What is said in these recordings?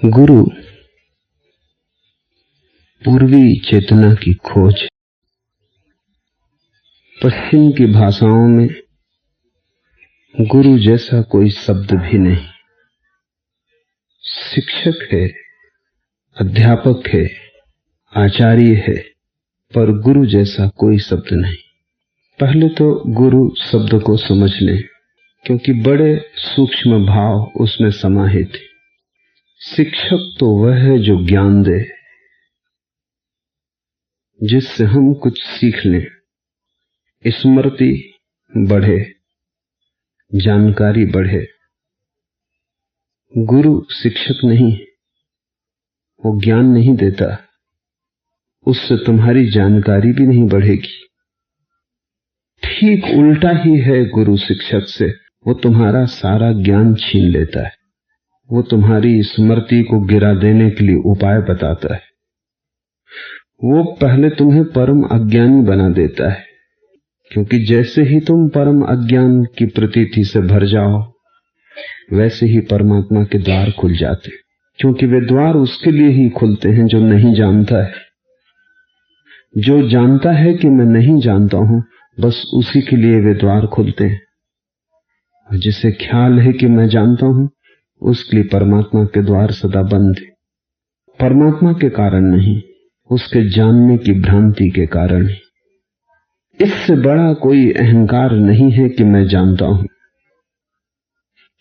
गुरु पूर्वी चेतना की खोज। पश्चिम की भाषाओं में गुरु जैसा कोई शब्द भी नहीं। शिक्षक है, अध्यापक है, आचार्य है, पर गुरु जैसा कोई शब्द नहीं। पहले तो गुरु शब्द को समझ लें, क्योंकि बड़े सूक्ष्म भाव उसमें समाहित हैं। शिक्षक तो वह है जो ज्ञान दे, जिससे हम कुछ सीख लें, स्मृति बढ़े, जानकारी बढ़े। गुरु शिक्षक नहीं, वो ज्ञान नहीं देता, उससे तुम्हारी जानकारी भी नहीं बढ़ेगी। ठीक उल्टा ही है गुरु शिक्षक से, वो तुम्हारा सारा ज्ञान छीन लेता है। वो तुम्हारी स्मृति को गिरा देने के लिए उपाय बताता है। वो पहले तुम्हें परम अज्ञानी बना देता है, क्योंकि जैसे ही तुम परम अज्ञान की प्रतीति से भर जाओ, वैसे ही परमात्मा के द्वार खुल जाते, क्योंकि वे द्वार उसके लिए ही खुलते हैं जो नहीं जानता है। जो जानता है कि मैं नहीं जानता हूं, बस उसी के लिए वे द्वार खुलते हैं। जिसे ख्याल है कि मैं जानता हूं, उसके लिए परमात्मा के द्वार सदा बंद है। परमात्मा के कारण नहीं, उसके जानने की भ्रांति के कारण ही। इससे बड़ा कोई अहंकार नहीं है कि मैं जानता हूं।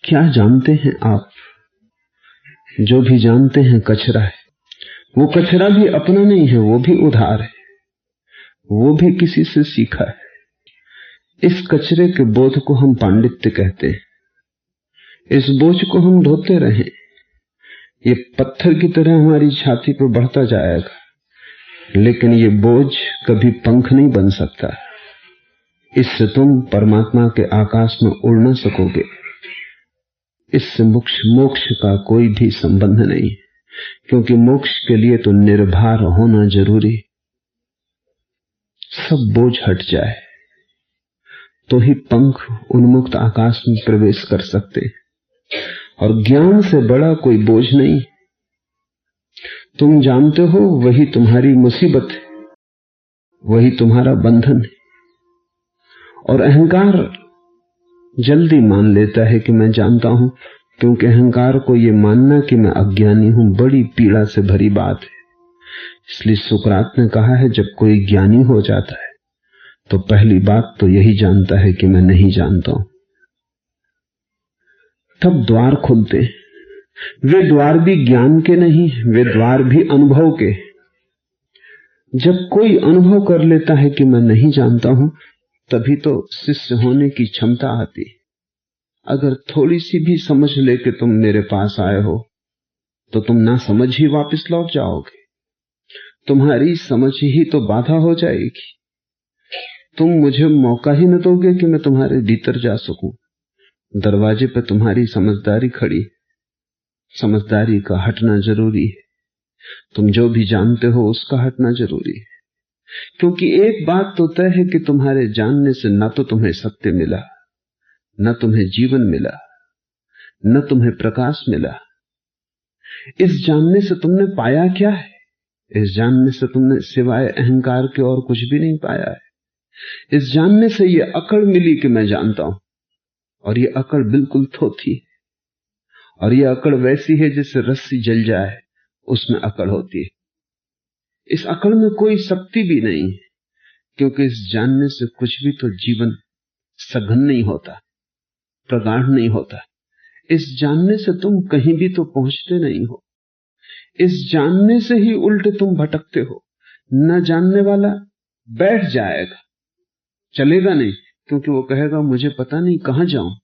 क्या जानते हैं आप? जो भी जानते हैं कचरा है। वो कचरा भी अपना नहीं है, वो भी उधार है, वो भी किसी से सीखा है। इस कचरे के बोझ को हम पांडित्य कहते हैं। इस बोझ को हम ढोते रहें, ये पत्थर की तरह हमारी छाती पर बढ़ता जाएगा, लेकिन ये बोझ कभी पंख नहीं बन सकता। इससे तुम परमात्मा के आकाश में उड़ न सकोगे। इससे मोक्ष का कोई भी संबंध नहीं, क्योंकि मोक्ष के लिए तो निर्भर होना जरूरी। सब बोझ हट जाए तो ही पंख उन्मुक्त आकाश में प्रवेश कर सकते। और ज्ञान से बड़ा कोई बोझ नहीं। तुम जानते हो, वही तुम्हारी मुसीबत है, वही तुम्हारा बंधन है। और अहंकार जल्दी मान लेता है कि मैं जानता हूं, क्योंकि अहंकार को यह मानना कि मैं अज्ञानी हूं बड़ी पीड़ा से भरी बात है। इसलिए सुकरात ने कहा है, जब कोई ज्ञानी हो जाता है तो पहली बात तो यही जानता है कि मैं नहीं जानता हूं। तब द्वार खुलते। वे द्वार भी ज्ञान के नहीं, वे द्वार भी अनुभव के। जब कोई अनुभव कर लेता है कि मैं नहीं जानता हूं, तभी तो शिष्य होने की क्षमता आती। अगर थोड़ी सी भी समझ लेके तुम मेरे पास आए हो, तो तुम ना समझ ही वापस लौट जाओगे। तुम्हारी समझ ही तो बाधा हो जाएगी। तुम मुझे मौका ही न दोगे कि मैं तुम्हारे भीतर जा सकूं। दरवाजे पर तुम्हारी समझदारी खड़ी। समझदारी का हटना जरूरी है। तुम जो भी जानते हो उसका हटना जरूरी है, क्योंकि एक बात तो तय है कि तुम्हारे जानने से न तो तुम्हें सत्य मिला, न तुम्हें जीवन मिला, न तुम्हें प्रकाश मिला। इस जानने से तुमने पाया क्या है? इस जानने से तुमने सिवाय अहंकार के और कुछ भी नहीं पाया है। इस जानने से यह अकड़ मिली कि मैं जानता हूं, और यह अकड़ बिल्कुल थोथी है। और यह अकड़ वैसी है जैसे रस्सी जल जाए, उसमें अकड़ होती है। इस अकड़ में कोई शक्ति भी नहीं है, क्योंकि इस जानने से कुछ भी तो जीवन सघन नहीं होता, प्रगाढ़ नहीं होता। इस जानने से तुम कहीं भी तो पहुंचते नहीं हो। इस जानने से ही उल्टे तुम भटकते हो। न जानने वाला बैठ जाएगा, चलेगा नहीं, क्योंकि वो कहेगा मुझे पता नहीं कहां जाऊं,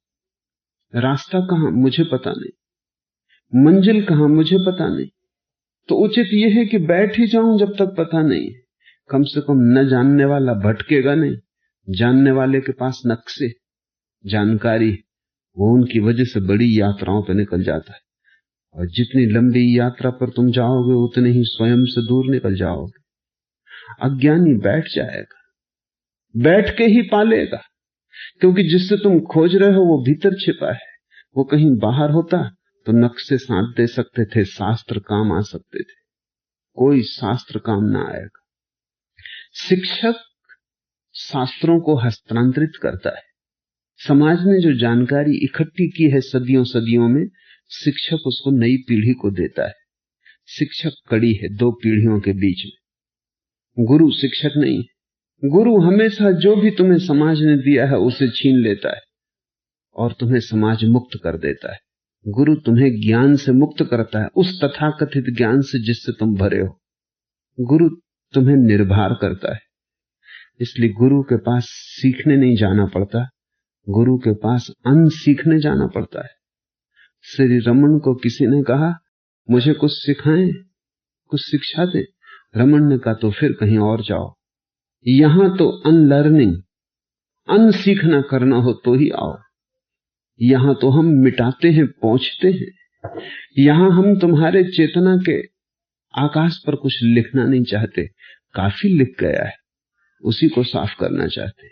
रास्ता कहां मुझे पता नहीं, मंजिल कहां मुझे पता नहीं। तो उचित यह है कि बैठ ही जाऊं जब तक पता नहीं। कम से कम न जानने वाला भटकेगा नहीं। जानने वाले के पास नक्शे, जानकारी, वो उनकी वजह से बड़ी यात्राओं पर निकल जाता है। और जितनी लंबी यात्रा पर तुम जाओगे, उतने ही स्वयं से दूर निकल जाओगे। अज्ञानी बैठ जाएगा, बैठ के ही पालेगा, क्योंकि जिससे तुम खोज रहे हो वो भीतर छिपा है। वो कहीं बाहर होता तो नक्शे साथ दे सकते थे, शास्त्र काम आ सकते थे। कोई शास्त्र काम ना आएगा। शिक्षक शास्त्रों को हस्तांतरित करता है। समाज ने जो जानकारी इकट्ठी की है सदियों सदियों में, शिक्षक उसको नई पीढ़ी को देता है। शिक्षक कड़ी है दो पीढ़ियों के बीच में, गुरु शिक्षक नहीं। गुरु हमेशा जो भी तुम्हें समाज ने दिया है उसे छीन लेता है और तुम्हें समाज मुक्त कर देता है। गुरु तुम्हें ज्ञान से मुक्त करता है, उस तथाकथित ज्ञान से जिससे तुम भरे हो। गुरु तुम्हें निर्भर करता है। इसलिए गुरु के पास सीखने नहीं जाना पड़ता, गुरु के पास अन्न सीखने जाना पड़ता है। श्री रमन को किसी ने कहा मुझे कुछ सिखाएं, कुछ शिक्षा दे। रमन ने कहा तो फिर कहीं और जाओ, यहां तो अनलर्निंग, अन सीखना करना हो तो ही आओ। यहां तो हम मिटाते हैं, पहुंचते हैं। यहां हम तुम्हारे चेतना के आकाश पर कुछ लिखना नहीं चाहते, काफी लिख गया है, उसी को साफ करना चाहते।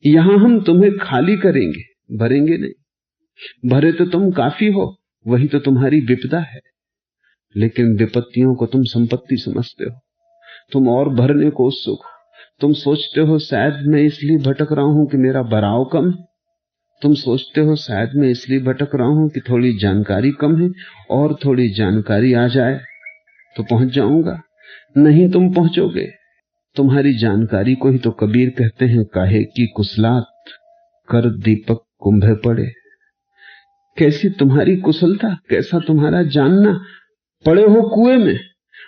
यहां हम तुम्हें खाली करेंगे, भरेंगे नहीं। भरे तो तुम काफी हो, वही तो तुम्हारी विपदा है। लेकिन विपत्तियों को तुम संपत्ति समझते हो, तुम और भरने को उत्सुक हो। तुम सोचते हो शायद मैं इसलिए भटक रहा हूं कि मेरा बराव कम है। तुम सोचते हो शायद मैं इसलिए भटक रहा हूं कि थोड़ी जानकारी कम है, और थोड़ी जानकारी आ जाए तो पहुंच जाऊंगा। नहीं, तुम पहुंचोगे। तुम्हारी जानकारी को ही तो कबीर कहते हैं, काहे की कुशलात कर दीपक कुंभे पड़े। कैसी तुम्हारी कुशलता, कैसा तुम्हारा जानना। पड़े हो कुएं में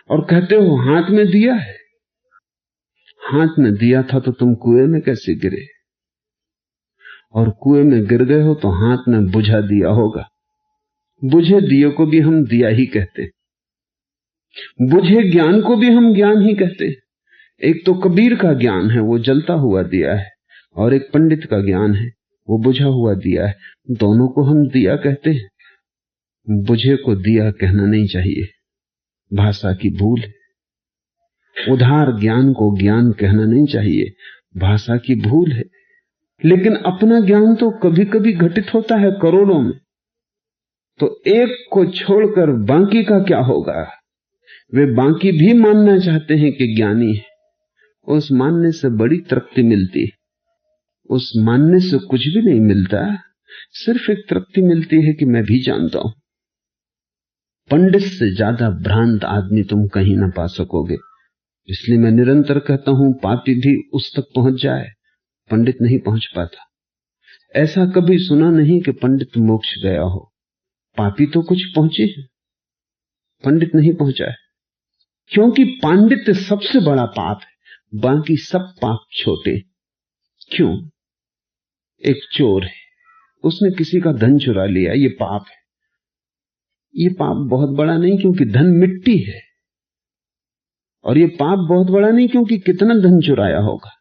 और कहते हो हाथ में दिया है। हाथ में दिया था तो तुम कुएं में कैसे गिरे, और कुएं में गिर गए हो तो हाथ में बुझा दिया होगा। बुझे दिए को भी हम दिया ही कहते, बुझे ज्ञान को भी हम ज्ञान ही कहते। एक तो कबीर का ज्ञान है, वो जलता हुआ दिया है, और एक पंडित का ज्ञान है, वो बुझा हुआ दिया है। दोनों को हम दिया कहते हैं। बुझे को दिया कहना नहीं चाहिए, भाषा की भूल है। उधार ज्ञान को ज्ञान कहना नहीं चाहिए, भाषा की भूल है। लेकिन अपना ज्ञान तो कभी कभी घटित होता है करोड़ों में, तो एक को छोड़कर बाकी का क्या होगा। वे बाकी भी मानना चाहते हैं कि ज्ञानी है। उस मानने से बड़ी तृप्ति मिलती, उस मानने से कुछ भी नहीं मिलता, सिर्फ एक तृप्ति मिलती है कि मैं भी जानता हूं। पंडित से ज्यादा भ्रांत आदमी तुम कहीं ना पा सकोगे। इसलिए मैं निरंतर कहता हूं, पापी भी उस तक पहुंच जाए, पंडित नहीं पहुंच पाता। ऐसा कभी सुना नहीं कि पंडित मोक्ष गया हो। पापी तो कुछ पहुंचे हैं, पंडित नहीं पहुंचा है। क्योंकि पांडित्य सबसे बड़ा पाप है, बाकी सब पाप छोटे। क्यों? एक चोर है, उसने किसी का धन चुरा लिया, ये पाप है। ये पाप बहुत बड़ा नहीं क्योंकि धन मिट्टी है, और ये पाप बहुत बड़ा नहीं क्योंकि कितना धन चुराया होगा,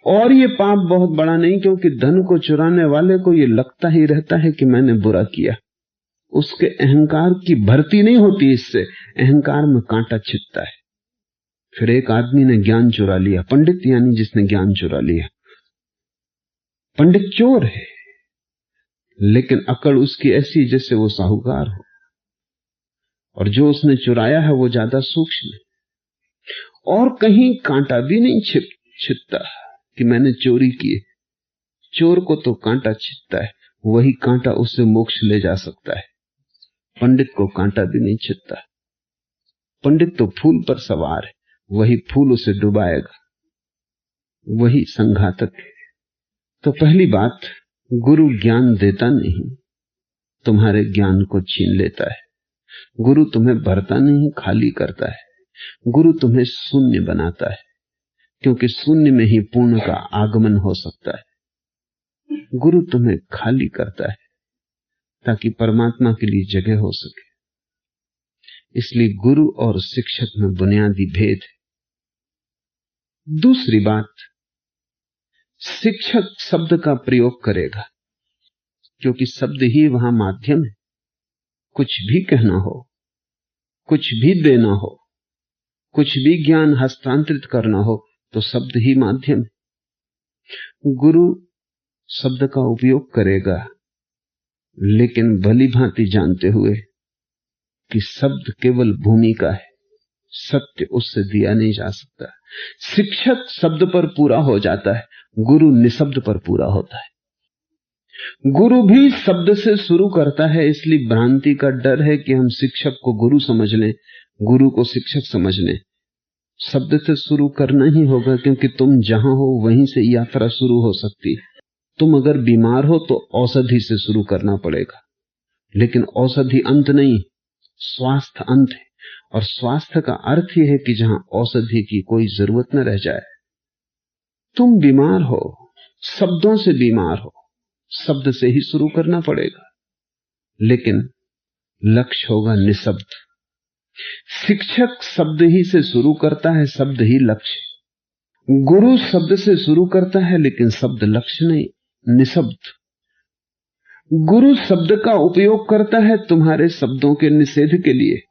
और ये पाप बहुत बड़ा नहीं क्योंकि धन को चुराने वाले को ये लगता ही रहता है कि मैंने बुरा किया। उसके अहंकार की भर्ती नहीं होती, इससे अहंकार में कांटा छिदता है। फिर एक आदमी ने ज्ञान चुरा लिया, पंडित यानी जिसने ज्ञान चुरा लिया। पंडित चोर है, लेकिन अकड़ उसकी ऐसी जैसे वो साहूकार हो, और जो उसने चुराया है वो ज्यादा सूक्ष्म है, और कहीं कांटा भी नहीं छिदता कि मैंने चोरी की। चोर को तो कांटा छिदता है, वही कांटा उससे मोक्ष ले जा सकता है। पंडित को कांटा भी नहीं छिदता। पंडित तो फूल पर सवार है, वही फूल उसे डुबाएगा, वही संघातक है। तो पहली बात, गुरु ज्ञान देता नहीं, तुम्हारे ज्ञान को छीन लेता है। गुरु तुम्हें भरता नहीं, खाली करता है। गुरु तुम्हें शून्य बनाता है, क्योंकि शून्य में ही पूर्ण का आगमन हो सकता है। गुरु तुम्हें खाली करता है ताकि परमात्मा के लिए जगह हो सके। इसलिए गुरु और शिक्षक में बुनियादी भेद है। दूसरी बात, शिक्षक शब्द का प्रयोग करेगा, क्योंकि शब्द ही वहां माध्यम है। कुछ भी कहना हो, कुछ भी देना हो, कुछ भी ज्ञान हस्तांतरित करना हो, तो शब्द ही माध्यम है। गुरु शब्द का उपयोग करेगा, लेकिन भली भांति जानते हुए कि शब्द केवल भूमिका है, सत्य उससे दिया नहीं जा सकता। शिक्षक शब्द पर पूरा हो जाता है, गुरु निशब्द पर पूरा होता है। गुरु भी शब्द से शुरू करता है, इसलिए भ्रांति का डर है कि हम शिक्षक को गुरु समझ लें, गुरु को शिक्षक समझ लें। शब्द से शुरू करना ही होगा, क्योंकि तुम जहां हो वहीं से यात्रा शुरू हो सकती है। तुम अगर बीमार हो तो औषधि से शुरू करना पड़ेगा, लेकिन औषधि अंत नहीं, स्वास्थ्य अंत है। और स्वास्थ्य का अर्थ यह है कि जहां औषधि की कोई जरूरत न रह जाए। तुम बीमार हो, शब्दों से बीमार हो, शब्द से ही शुरू करना पड़ेगा, लेकिन लक्ष्य होगा निशब्द। शिक्षक शब्द ही से शुरू करता है, शब्द ही लक्ष्य। गुरु शब्द से शुरू करता है, लेकिन शब्द लक्ष्य नहीं, निशब्द। गुरु शब्द का उपयोग करता है तुम्हारे शब्दों के निषेध के लिए।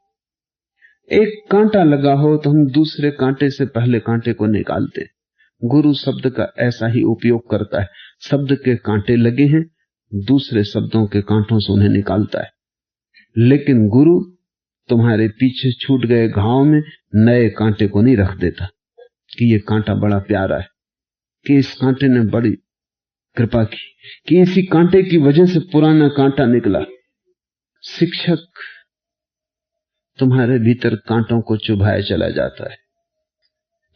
एक कांटा लगा हो तो हम दूसरे कांटे से पहले कांटे को निकालते हैं। गुरु शब्द का ऐसा ही उपयोग करता है। शब्द के कांटे लगे हैं, दूसरे शब्दों के कांटों से उन्हें निकालता है। लेकिन गुरु तुम्हारे पीछे छूट गए घाव में नए कांटे को नहीं रख देता कि ये कांटा बड़ा प्यारा है, कि इस कांटे ने बड़ी कृपा की, कि इसी कांटे की वजह से पुराना कांटा निकला। शिक्षक तुम्हारे भीतर कांटों को चुभाए चला जाता है।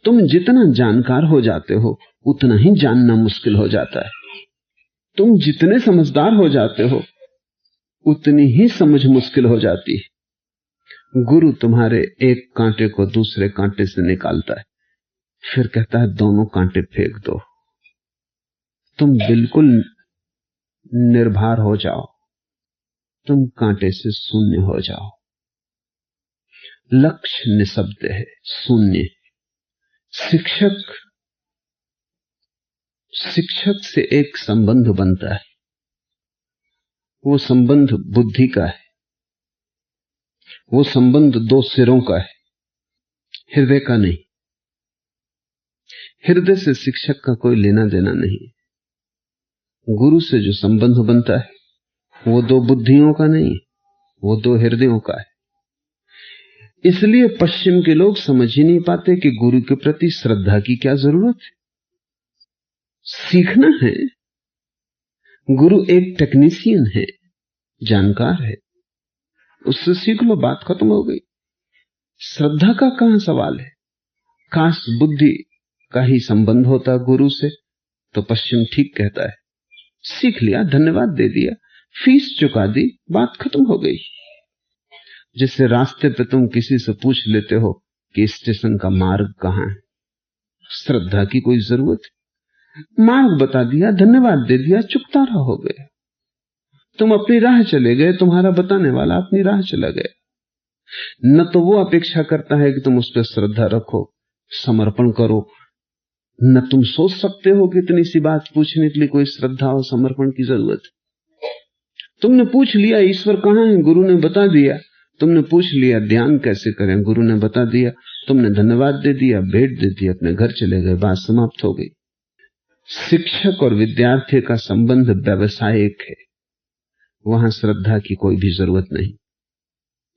तुम जितना जानकार हो जाते हो उतना ही जानना मुश्किल हो जाता है। तुम जितने समझदार हो जाते हो उतनी ही समझ मुश्किल हो जाती है। गुरु तुम्हारे एक कांटे को दूसरे कांटे से निकालता है, फिर कहता है दोनों कांटे फेंक दो, तुम बिल्कुल निर्भर हो जाओ, तुम कांटे से शून्य हो जाओ। लक्ष्य निशब्द है, शून्य। शिक्षक से एक संबंध बनता है, वो संबंध बुद्धि का है, वो संबंध दो सिरों का है, हृदय का नहीं। हृदय से शिक्षक का कोई लेना देना नहीं। गुरु से जो संबंध बनता है वो दो बुद्धियों का नहीं, वो दो हृदयों का है। इसलिए पश्चिम के लोग समझ ही नहीं पाते कि गुरु के प्रति श्रद्धा की क्या जरूरत है। सीखना है, गुरु एक टेक्नीशियन है, जानकार है, उससे सीख लो, बात खत्म हो गई। श्रद्धा का कहां सवाल है। काश बुद्धि का ही संबंध होता गुरु से तो पश्चिम ठीक कहता है, सीख लिया, धन्यवाद दे दिया, फीस चुका दी, बात खत्म हो गई। जिससे रास्ते पे तुम किसी से पूछ लेते हो कि स्टेशन का मार्ग कहां है, श्रद्धा की कोई जरूरत है। मार्ग बता दिया, धन्यवाद दे दिया, चुपचारा हो गए, तुम अपनी राह चले गए, तुम्हारा बताने वाला अपनी राह चला गया। न तो वो अपेक्षा करता है कि तुम उस पर श्रद्धा रखो, समर्पण करो, न तुम सोच सकते हो कि इतनी सी बात पूछने के लिए कोई श्रद्धा और समर्पण की जरूरत है। तुमने पूछ लिया ईश्वर कहां है, गुरु ने बता दिया। तुमने पूछ लिया ध्यान कैसे करें, गुरु ने बता दिया। तुमने धन्यवाद दे दिया, भेंट दे दी, अपने घर चले गए, बात समाप्त हो गई। शिक्षक और विद्यार्थी का संबंध व्यावसायिक है, वहां श्रद्धा की कोई भी जरूरत नहीं।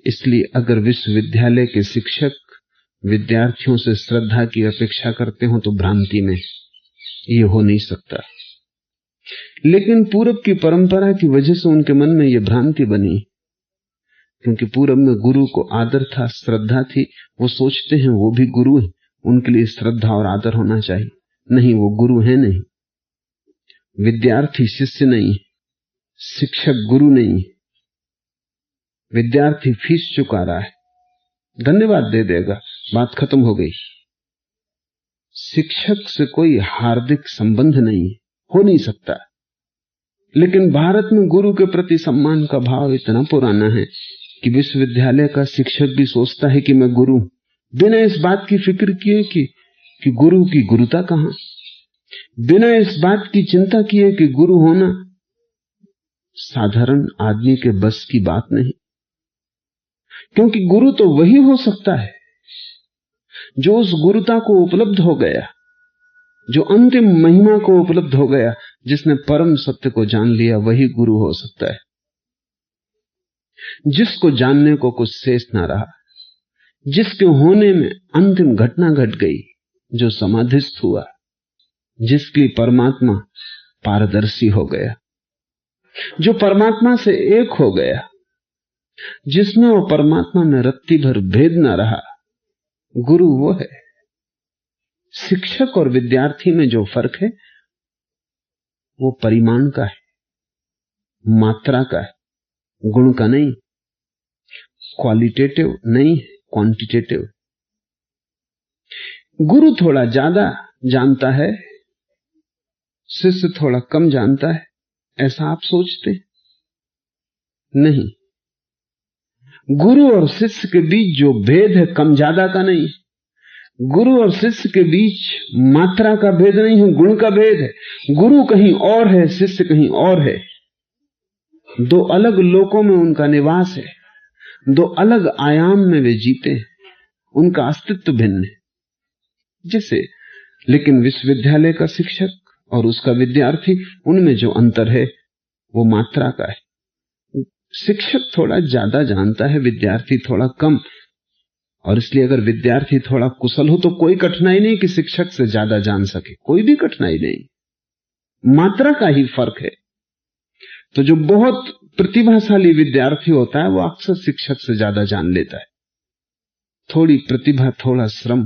इसलिए अगर विश्वविद्यालय के शिक्षक विद्यार्थियों से श्रद्धा की अपेक्षा करते हो तो भ्रांति में, ये हो नहीं सकता। लेकिन पूरब की परंपरा की वजह से उनके मन में यह भ्रांति बनी, क्योंकि पूरब में गुरु को आदर था, श्रद्धा थी। वो सोचते हैं वो भी गुरु है, उनके लिए श्रद्धा और आदर होना चाहिए। नहीं, वो गुरु है नहीं, विद्यार्थी शिष्य नहीं, शिक्षक गुरु नहीं। विद्यार्थी फीस चुका रहा है, धन्यवाद दे देगा, बात खत्म हो गई। शिक्षक से कोई हार्दिक संबंध नहीं है, हो नहीं सकता। लेकिन भारत में गुरु के प्रति सम्मान का भाव इतना पुराना है कि विश्वविद्यालय का शिक्षक भी सोचता है कि मैं गुरु, बिना इस बात की फिक्र किए कि गुरु की गुरुता कहां, बिना इस बात की चिंता किए कि गुरु होना साधारण आदमी के बस की बात नहीं। क्योंकि गुरु तो वही हो सकता है जो उस गुरुता को उपलब्ध हो गया, जो अंतिम महिमा को उपलब्ध हो गया, जिसने परम सत्य को जान लिया, वही गुरु हो सकता है। जिसको जानने को कुछ शेष ना रहा, जिसके होने में अंतिम घटना घट गई, जो समाधिस्थ हुआ, जिसके लिए परमात्मा पारदर्शी हो गया, जो परमात्मा से एक हो गया, जिसमें वो परमात्मा में रत्ती भर भेद ना रहा, गुरु वो है। शिक्षक और विद्यार्थी में जो फर्क है वो परिमाण का है, मात्रा का है, गुण का नहीं, क्वालिटेटिव नहीं, क्वांटिटेटिव। गुरु थोड़ा ज्यादा जानता है, शिष्य थोड़ा कम जानता है, ऐसा आप सोचते नहीं। गुरु और शिष्य के बीच जो भेद है कम ज्यादा का नहीं, गुरु और शिष्य के बीच मात्रा का भेद नहीं है, गुण का भेद है। गुरु कहीं और है, शिष्य कहीं और है। दो अलग लोकों में उनका निवास है, दो अलग आयाम में वे जीते हैं, उनका अस्तित्व भिन्न है। जैसे लेकिन विश्वविद्यालय का शिक्षक और उसका विद्यार्थी, उनमें जो अंतर है वो मात्रा का है। शिक्षक थोड़ा ज्यादा जानता है, विद्यार्थी थोड़ा कम, और इसलिए अगर विद्यार्थी थोड़ा कुशल हो तो कोई कठिनाई नहीं कि शिक्षक से ज्यादा जान सके, कोई भी कठिनाई नहीं, मात्रा का ही फर्क है। तो जो बहुत प्रतिभाशाली विद्यार्थी होता है वो अक्सर शिक्षक से ज्यादा जान लेता है। थोड़ी प्रतिभा, थोड़ा श्रम,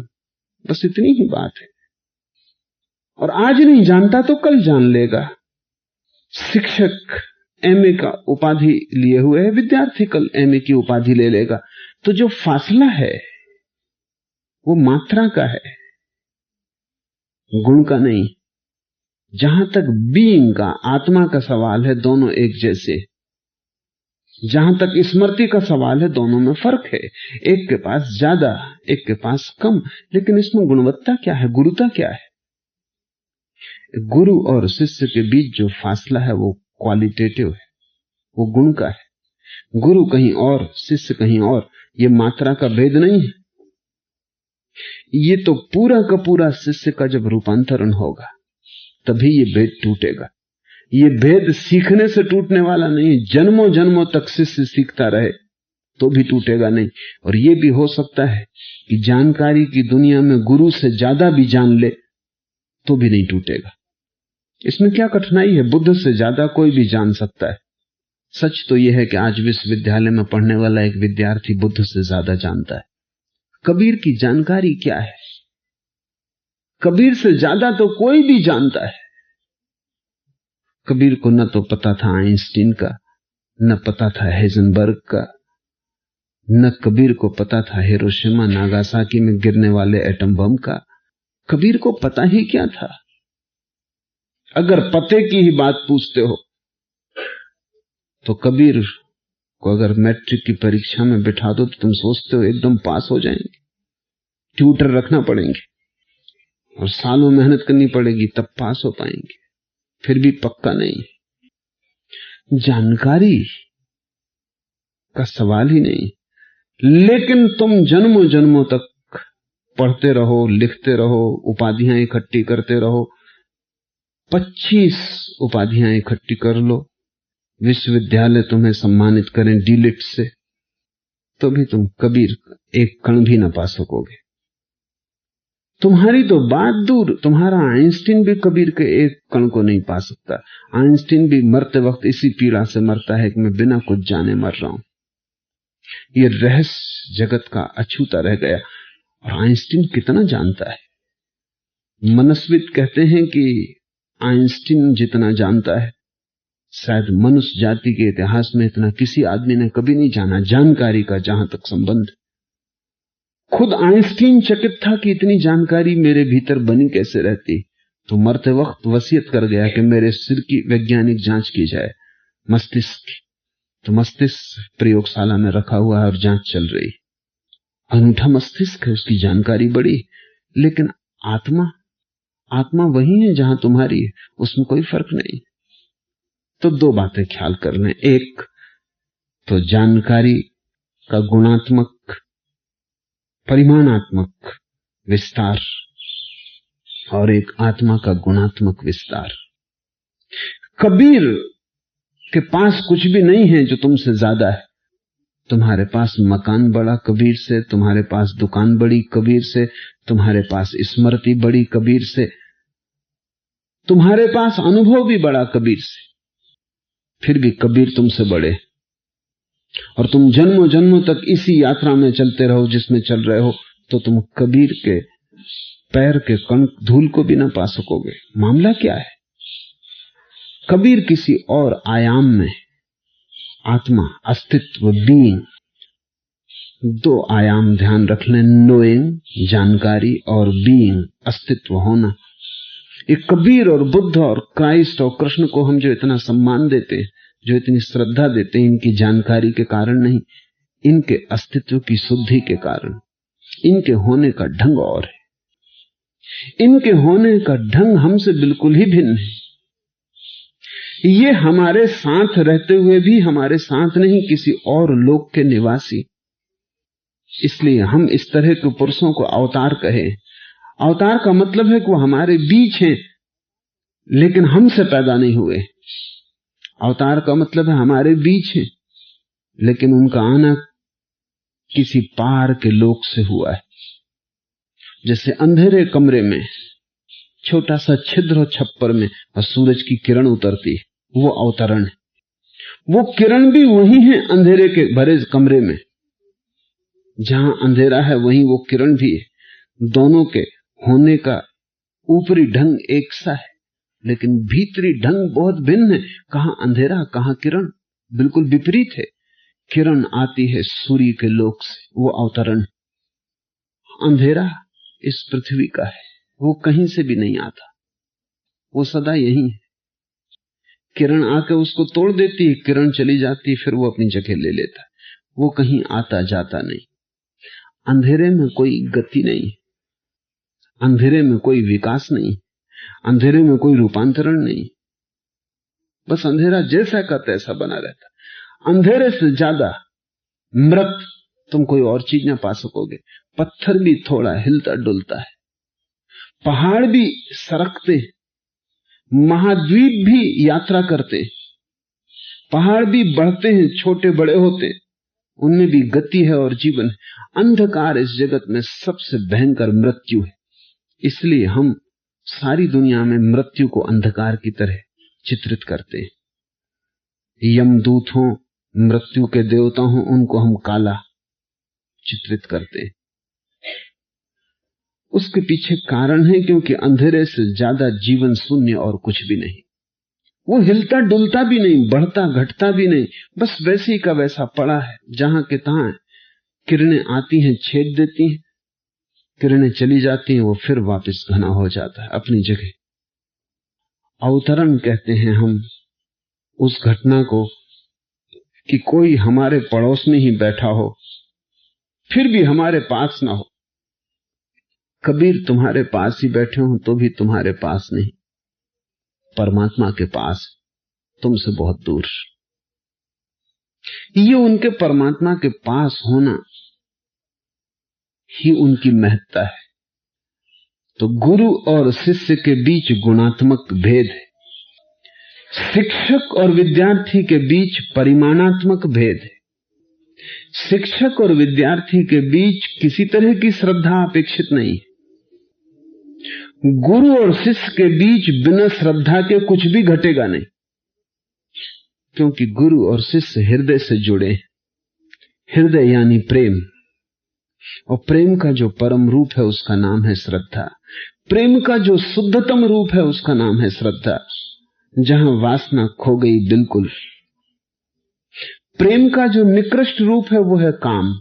बस इतनी ही बात है। और आज नहीं जानता तो कल जान लेगा। शिक्षक एमए का उपाधि लिए हुए है, विद्यार्थी कल एमए की उपाधि ले लेगा। तो जो फासला है वो मात्रा का है, गुण का नहीं। जहां तक बीइंग का, आत्मा का सवाल है, दोनों एक जैसे। जहां तक स्मृति का सवाल है, दोनों में फर्क है। एक के पास ज्यादा, एक के पास कम, लेकिन इसमें गुणवत्ता क्या है, गुरुता क्या है? गुरु और शिष्य के बीच जो फासला है वो क्वालिटेटिव है, वो गुण का है। गुरु कहीं और, शिष्य कहीं और, ये मात्रा का भेद नहीं है। ये तो पूरा का पूरा शिष्य का जब रूपांतरण होगा तभी ये भेद टूटेगा। ये भेद सीखने से टूटने वाला नहीं, जन्मों जन्मों तक शिष्य सीखता रहे तो भी टूटेगा नहीं। और ये भी हो सकता है कि जानकारी की दुनिया में गुरु से ज्यादा भी जान ले तो भी नहीं टूटेगा। इसमें क्या कठिनाई है? बुद्ध से ज्यादा कोई भी जान सकता है। सच तो यह है कि आज विश्वविद्यालय में पढ़ने वाला एक विद्यार्थी बुद्ध से ज्यादा जानता है। कबीर की जानकारी क्या है? कबीर से ज्यादा तो कोई भी जानता है। कबीर को न तो पता था आइंस्टीन का, न पता था हेजनबर्ग का, न कबीर को पता था हिरोशिमा नागासाकी में गिरने वाले एटम बम का। कबीर को पता ही क्या था? अगर पते की ही बात पूछते हो तो कबीर को अगर मैट्रिक की परीक्षा में बिठा दो तो तुम सोचते हो एकदम पास हो जाएंगे। ट्यूटर रखना पड़ेंगे और सालों मेहनत करनी पड़ेगी तब पास हो पाएंगे, फिर भी पक्का नहीं। जानकारी का सवाल ही नहीं, लेकिन तुम जन्मों जन्मों तक पढ़ते रहो, लिखते रहो, उपाधियां इकट्ठी करते रहो। 25 उपाधियां इकट्ठी कर लो, विश्वविद्यालय तुम्हें सम्मानित करें डीलिट से, तो भी तुम कबीर एक कण भी ना पा सकोगे। तुम्हारी तो बात दूर, तुम्हारा आइंस्टीन भी कबीर के एक कण को नहीं पा सकता। आइंस्टीन भी मरते वक्त इसी पीड़ा से मरता है कि मैं बिना कुछ जाने मर रहा हूं। ये रहस्य जगत का अछूता रह गया। और आइंस्टीन कितना जानता है? मनस्विद कहते हैं कि आइंस्टीन जितना जानता है शायद मनुष्य जाति के इतिहास में इतना किसी आदमी ने कभी नहीं जाना, जानकारी का जहां तक संबंध। खुद आइंस्टीन चकित था कि इतनी जानकारी मेरे भीतर बनी कैसे रहती। तो मरते वक्त वसीयत कर गया कि मेरे सिर की वैज्ञानिक जांच की जाए, मस्तिष्क की। तो मस्तिष्क प्रयोगशाला में रखा हुआ है और जांच चल रही। अनूठा मस्तिष्क है, उसकी जानकारी बड़ी, लेकिन आत्मा वही है जहां तुम्हारी है, उसमें कोई फर्क नहीं। तो दो बातें ख्याल कर लें, एक तो जानकारी का गुणात्मक परिमाणात्मक विस्तार और एक आत्मा का गुणात्मक विस्तार। कबीर के पास कुछ भी नहीं है जो तुमसे ज्यादा है, तुम्हारे पास मकान बड़ा कबीर से, तुम्हारे पास दुकान बड़ी कबीर से, तुम्हारे पास स्मृति बड़ी कबीर से, तुम्हारे पास अनुभव भी बड़ा कबीर से, फिर भी कबीर तुमसे बड़े। और तुम जन्मों जन्मों तक इसी यात्रा में चलते रहो जिसमें चल रहे हो, तो तुम कबीर के पैर के कण धूल को भी ना पा सकोगे। मामला क्या है? कबीर किसी और आयाम में, आत्मा, अस्तित्व, बीइंग, दो आयाम ध्यान रख लें, नोइंग जानकारी और बीइंग अस्तित्व होना। ये कबीर और बुद्ध और क्राइस्ट और कृष्ण को हम जो इतना सम्मान देते, जो इतनी श्रद्धा देते, इनकी जानकारी के कारण नहीं, इनके अस्तित्व की शुद्धि के कारण। इनके होने का ढंग और है, इनके होने का ढंग हमसे बिल्कुल ही भिन्न है। ये हमारे साथ रहते हुए भी हमारे साथ नहीं, किसी और लोक के निवासी। इसलिए हम इस तरह के पुरुषों को अवतार कहें। अवतार का मतलब है कि वो हमारे बीच हैं लेकिन हमसे पैदा नहीं हुए। अवतार का मतलब है हमारे बीच हैं लेकिन उनका आना किसी पार के लोक से हुआ है। जैसे अंधेरे कमरे में छोटा सा छिद्र और छप्पर में और सूरज की किरण उतरती है, वो अवतरण है। वो किरण भी वही है अंधेरे के भरे कमरे में, जहां अंधेरा है वहीं वो किरण भी है। दोनों के होने का ऊपरी ढंग एक सा है लेकिन भीतरी ढंग बहुत भिन्न है। कहां अंधेरा, कहां किरण, बिल्कुल विपरीत है। किरण आती है सूर्य के लोक से, वो अवतरण। अंधेरा इस पृथ्वी का है, वो कहीं से भी नहीं आता, वो सदा यही है। किरण आके उसको तोड़ देती है, किरण चली जाती है, फिर वो अपनी जगह ले लेता है, वो कहीं आता जाता नहीं। अंधेरे में कोई गति नहीं, अंधेरे में कोई विकास नहीं, अंधेरे में कोई रूपांतरण नहीं, बस अंधेरा जैसा का तैसा बना रहता। अंधेरे से ज्यादा मृत तुम कोई और चीज ना पा सकोगे। पत्थर भी थोड़ा हिलता डुलता है, पहाड़ भी सरकते, महाद्वीप भी यात्रा करते, पहाड़ भी बढ़ते हैं, छोटे बड़े होते, उनमें भी गति है और जीवन है। अंधकार इस जगत में सबसे भयंकर मृत्यु है, इसलिए हम सारी दुनिया में मृत्यु को अंधकार की तरह चित्रित करते हैं। यमदूत हों, मृत्यु के देवता हों, उनको हम काला चित्रित करते हैं। उसके पीछे कारण है क्योंकि अंधेरे से ज्यादा जीवन शून्य और कुछ भी नहीं। वो हिलता डुलता भी नहीं, बढ़ता घटता भी नहीं, बस वैसे ही का वैसा पड़ा है। जहां के तहां किरणें आती हैं, छेद देती हैं, किरणें चली जाती हैं, वो फिर वापस घना हो जाता है अपनी जगह। अवतरण कहते हैं हम उस घटना को कि कोई हमारे पड़ोस में ही बैठा हो फिर भी हमारे पास ना हो। कबीर तुम्हारे पास ही बैठे हो तो भी तुम्हारे पास नहीं, परमात्मा के पास, तुमसे बहुत दूर। ये उनके परमात्मा के पास होना ही उनकी महत्ता है। तो गुरु और शिष्य के बीच गुणात्मक भेद है, शिक्षक और विद्यार्थी के बीच परिमाणात्मक भेद है। शिक्षक और विद्यार्थी के बीच किसी तरह की श्रद्धा अपेक्षित नहीं। गुरु और शिष्य के बीच बिना श्रद्धा के कुछ भी घटेगा नहीं, क्योंकि गुरु और शिष्य हृदय से जुड़े। हृदय यानी प्रेम, और प्रेम का जो परम रूप है उसका नाम है श्रद्धा। प्रेम का जो शुद्धतम रूप है उसका नाम है श्रद्धा, जहां वासना खो गई बिल्कुल। प्रेम का जो निकृष्ट रूप है वो है काम।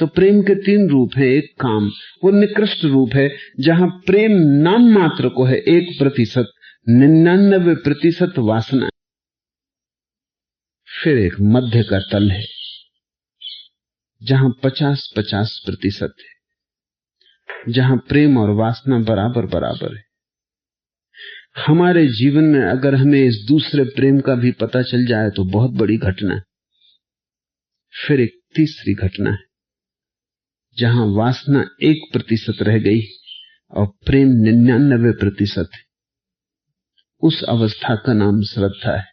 तो प्रेम के तीन रूप हैं। एक काम, वो निकृष्ट रूप है जहां प्रेम नाम मात्र को है 1%, 99% वासना। फिर एक मध्य का तल है जहां 50-50% है, जहां प्रेम और वासना बराबर बराबर है। हमारे जीवन में अगर हमें इस दूसरे प्रेम का भी पता चल जाए तो बहुत बड़ी घटना है। फिर एक तीसरी घटना है जहां वासना 1% रह गई और प्रेम 99% है। उस अवस्था का नाम श्रद्धा है।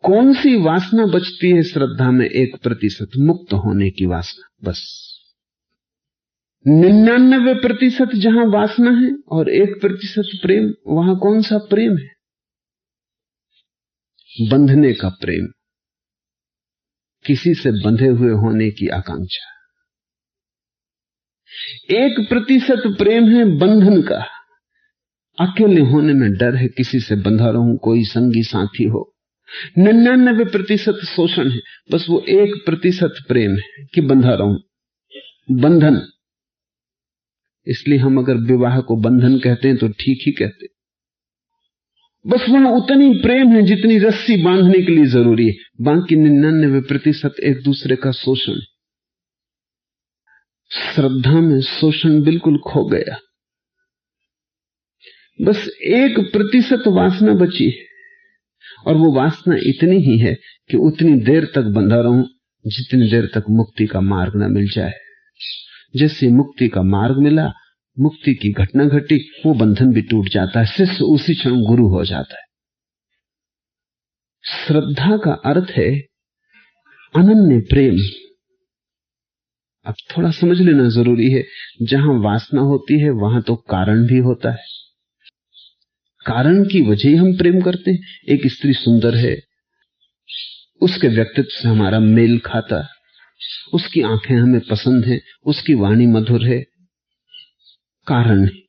कौन सी वासना बचती है श्रद्धा में? 1% मुक्त होने की वासना, बस। 99% जहां वासना है और 1% प्रेम, वहां कौन सा प्रेम है? बंधने का प्रेम, किसी से बंधे हुए होने की आकांक्षा। 1% प्रेम है बंधन का, अकेले होने में डर है, किसी से बंधा रहूं, कोई संगी साथी हो। 99% शोषण है, बस वो 1% प्रेम है कि बंधा रहूं, बंधन। इसलिए हम अगर विवाह को बंधन कहते हैं तो ठीक ही कहते, बस वहां उतनी प्रेम है जितनी रस्सी बांधने के लिए जरूरी है। बाकी 99% एक दूसरे का शोषण। श्रद्धा में शोषण बिल्कुल खो गया, बस 1% वासना बची है, और वो वासना इतनी ही है कि उतनी देर तक बंधा रहूं जितनी देर तक मुक्ति का मार्ग न मिल जाए। जैसे मुक्ति का मार्ग मिला, मुक्ति की घटना घटी, वो बंधन भी टूट जाता है, शिष्य उसी क्षण गुरु हो जाता है। श्रद्धा का अर्थ है अनन्य प्रेम। अब थोड़ा समझ लेना जरूरी है, जहां वासना होती है वहां तो कारण भी होता है, कारण की वजह ही हम प्रेम करते हैं। एक स्त्री सुंदर है, उसके व्यक्तित्व से हमारा मेल खाता, उसकी आंखें हमें पसंद हैं, उसकी वाणी मधुर है, कारण है।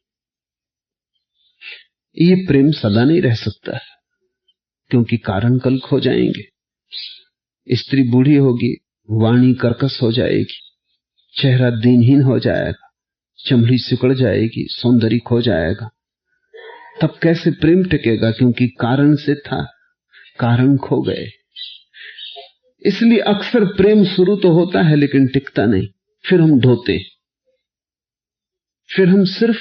ये प्रेम सदा नहीं रह सकता, क्योंकि कारण कल खो जाएंगे। स्त्री बूढ़ी होगी, वाणी कर्कश हो जाएगी, चेहरा दीनहीन हो जाएगा, चमड़ी सिकुड़ जाएगी, सौंदर्य खो जाएगा। तब कैसे प्रेम टिकेगा? क्योंकि कारण से था, कारण खो गए। इसलिए अक्सर प्रेम शुरू तो होता है लेकिन टिकता नहीं, फिर हम ढोते, फिर हम सिर्फ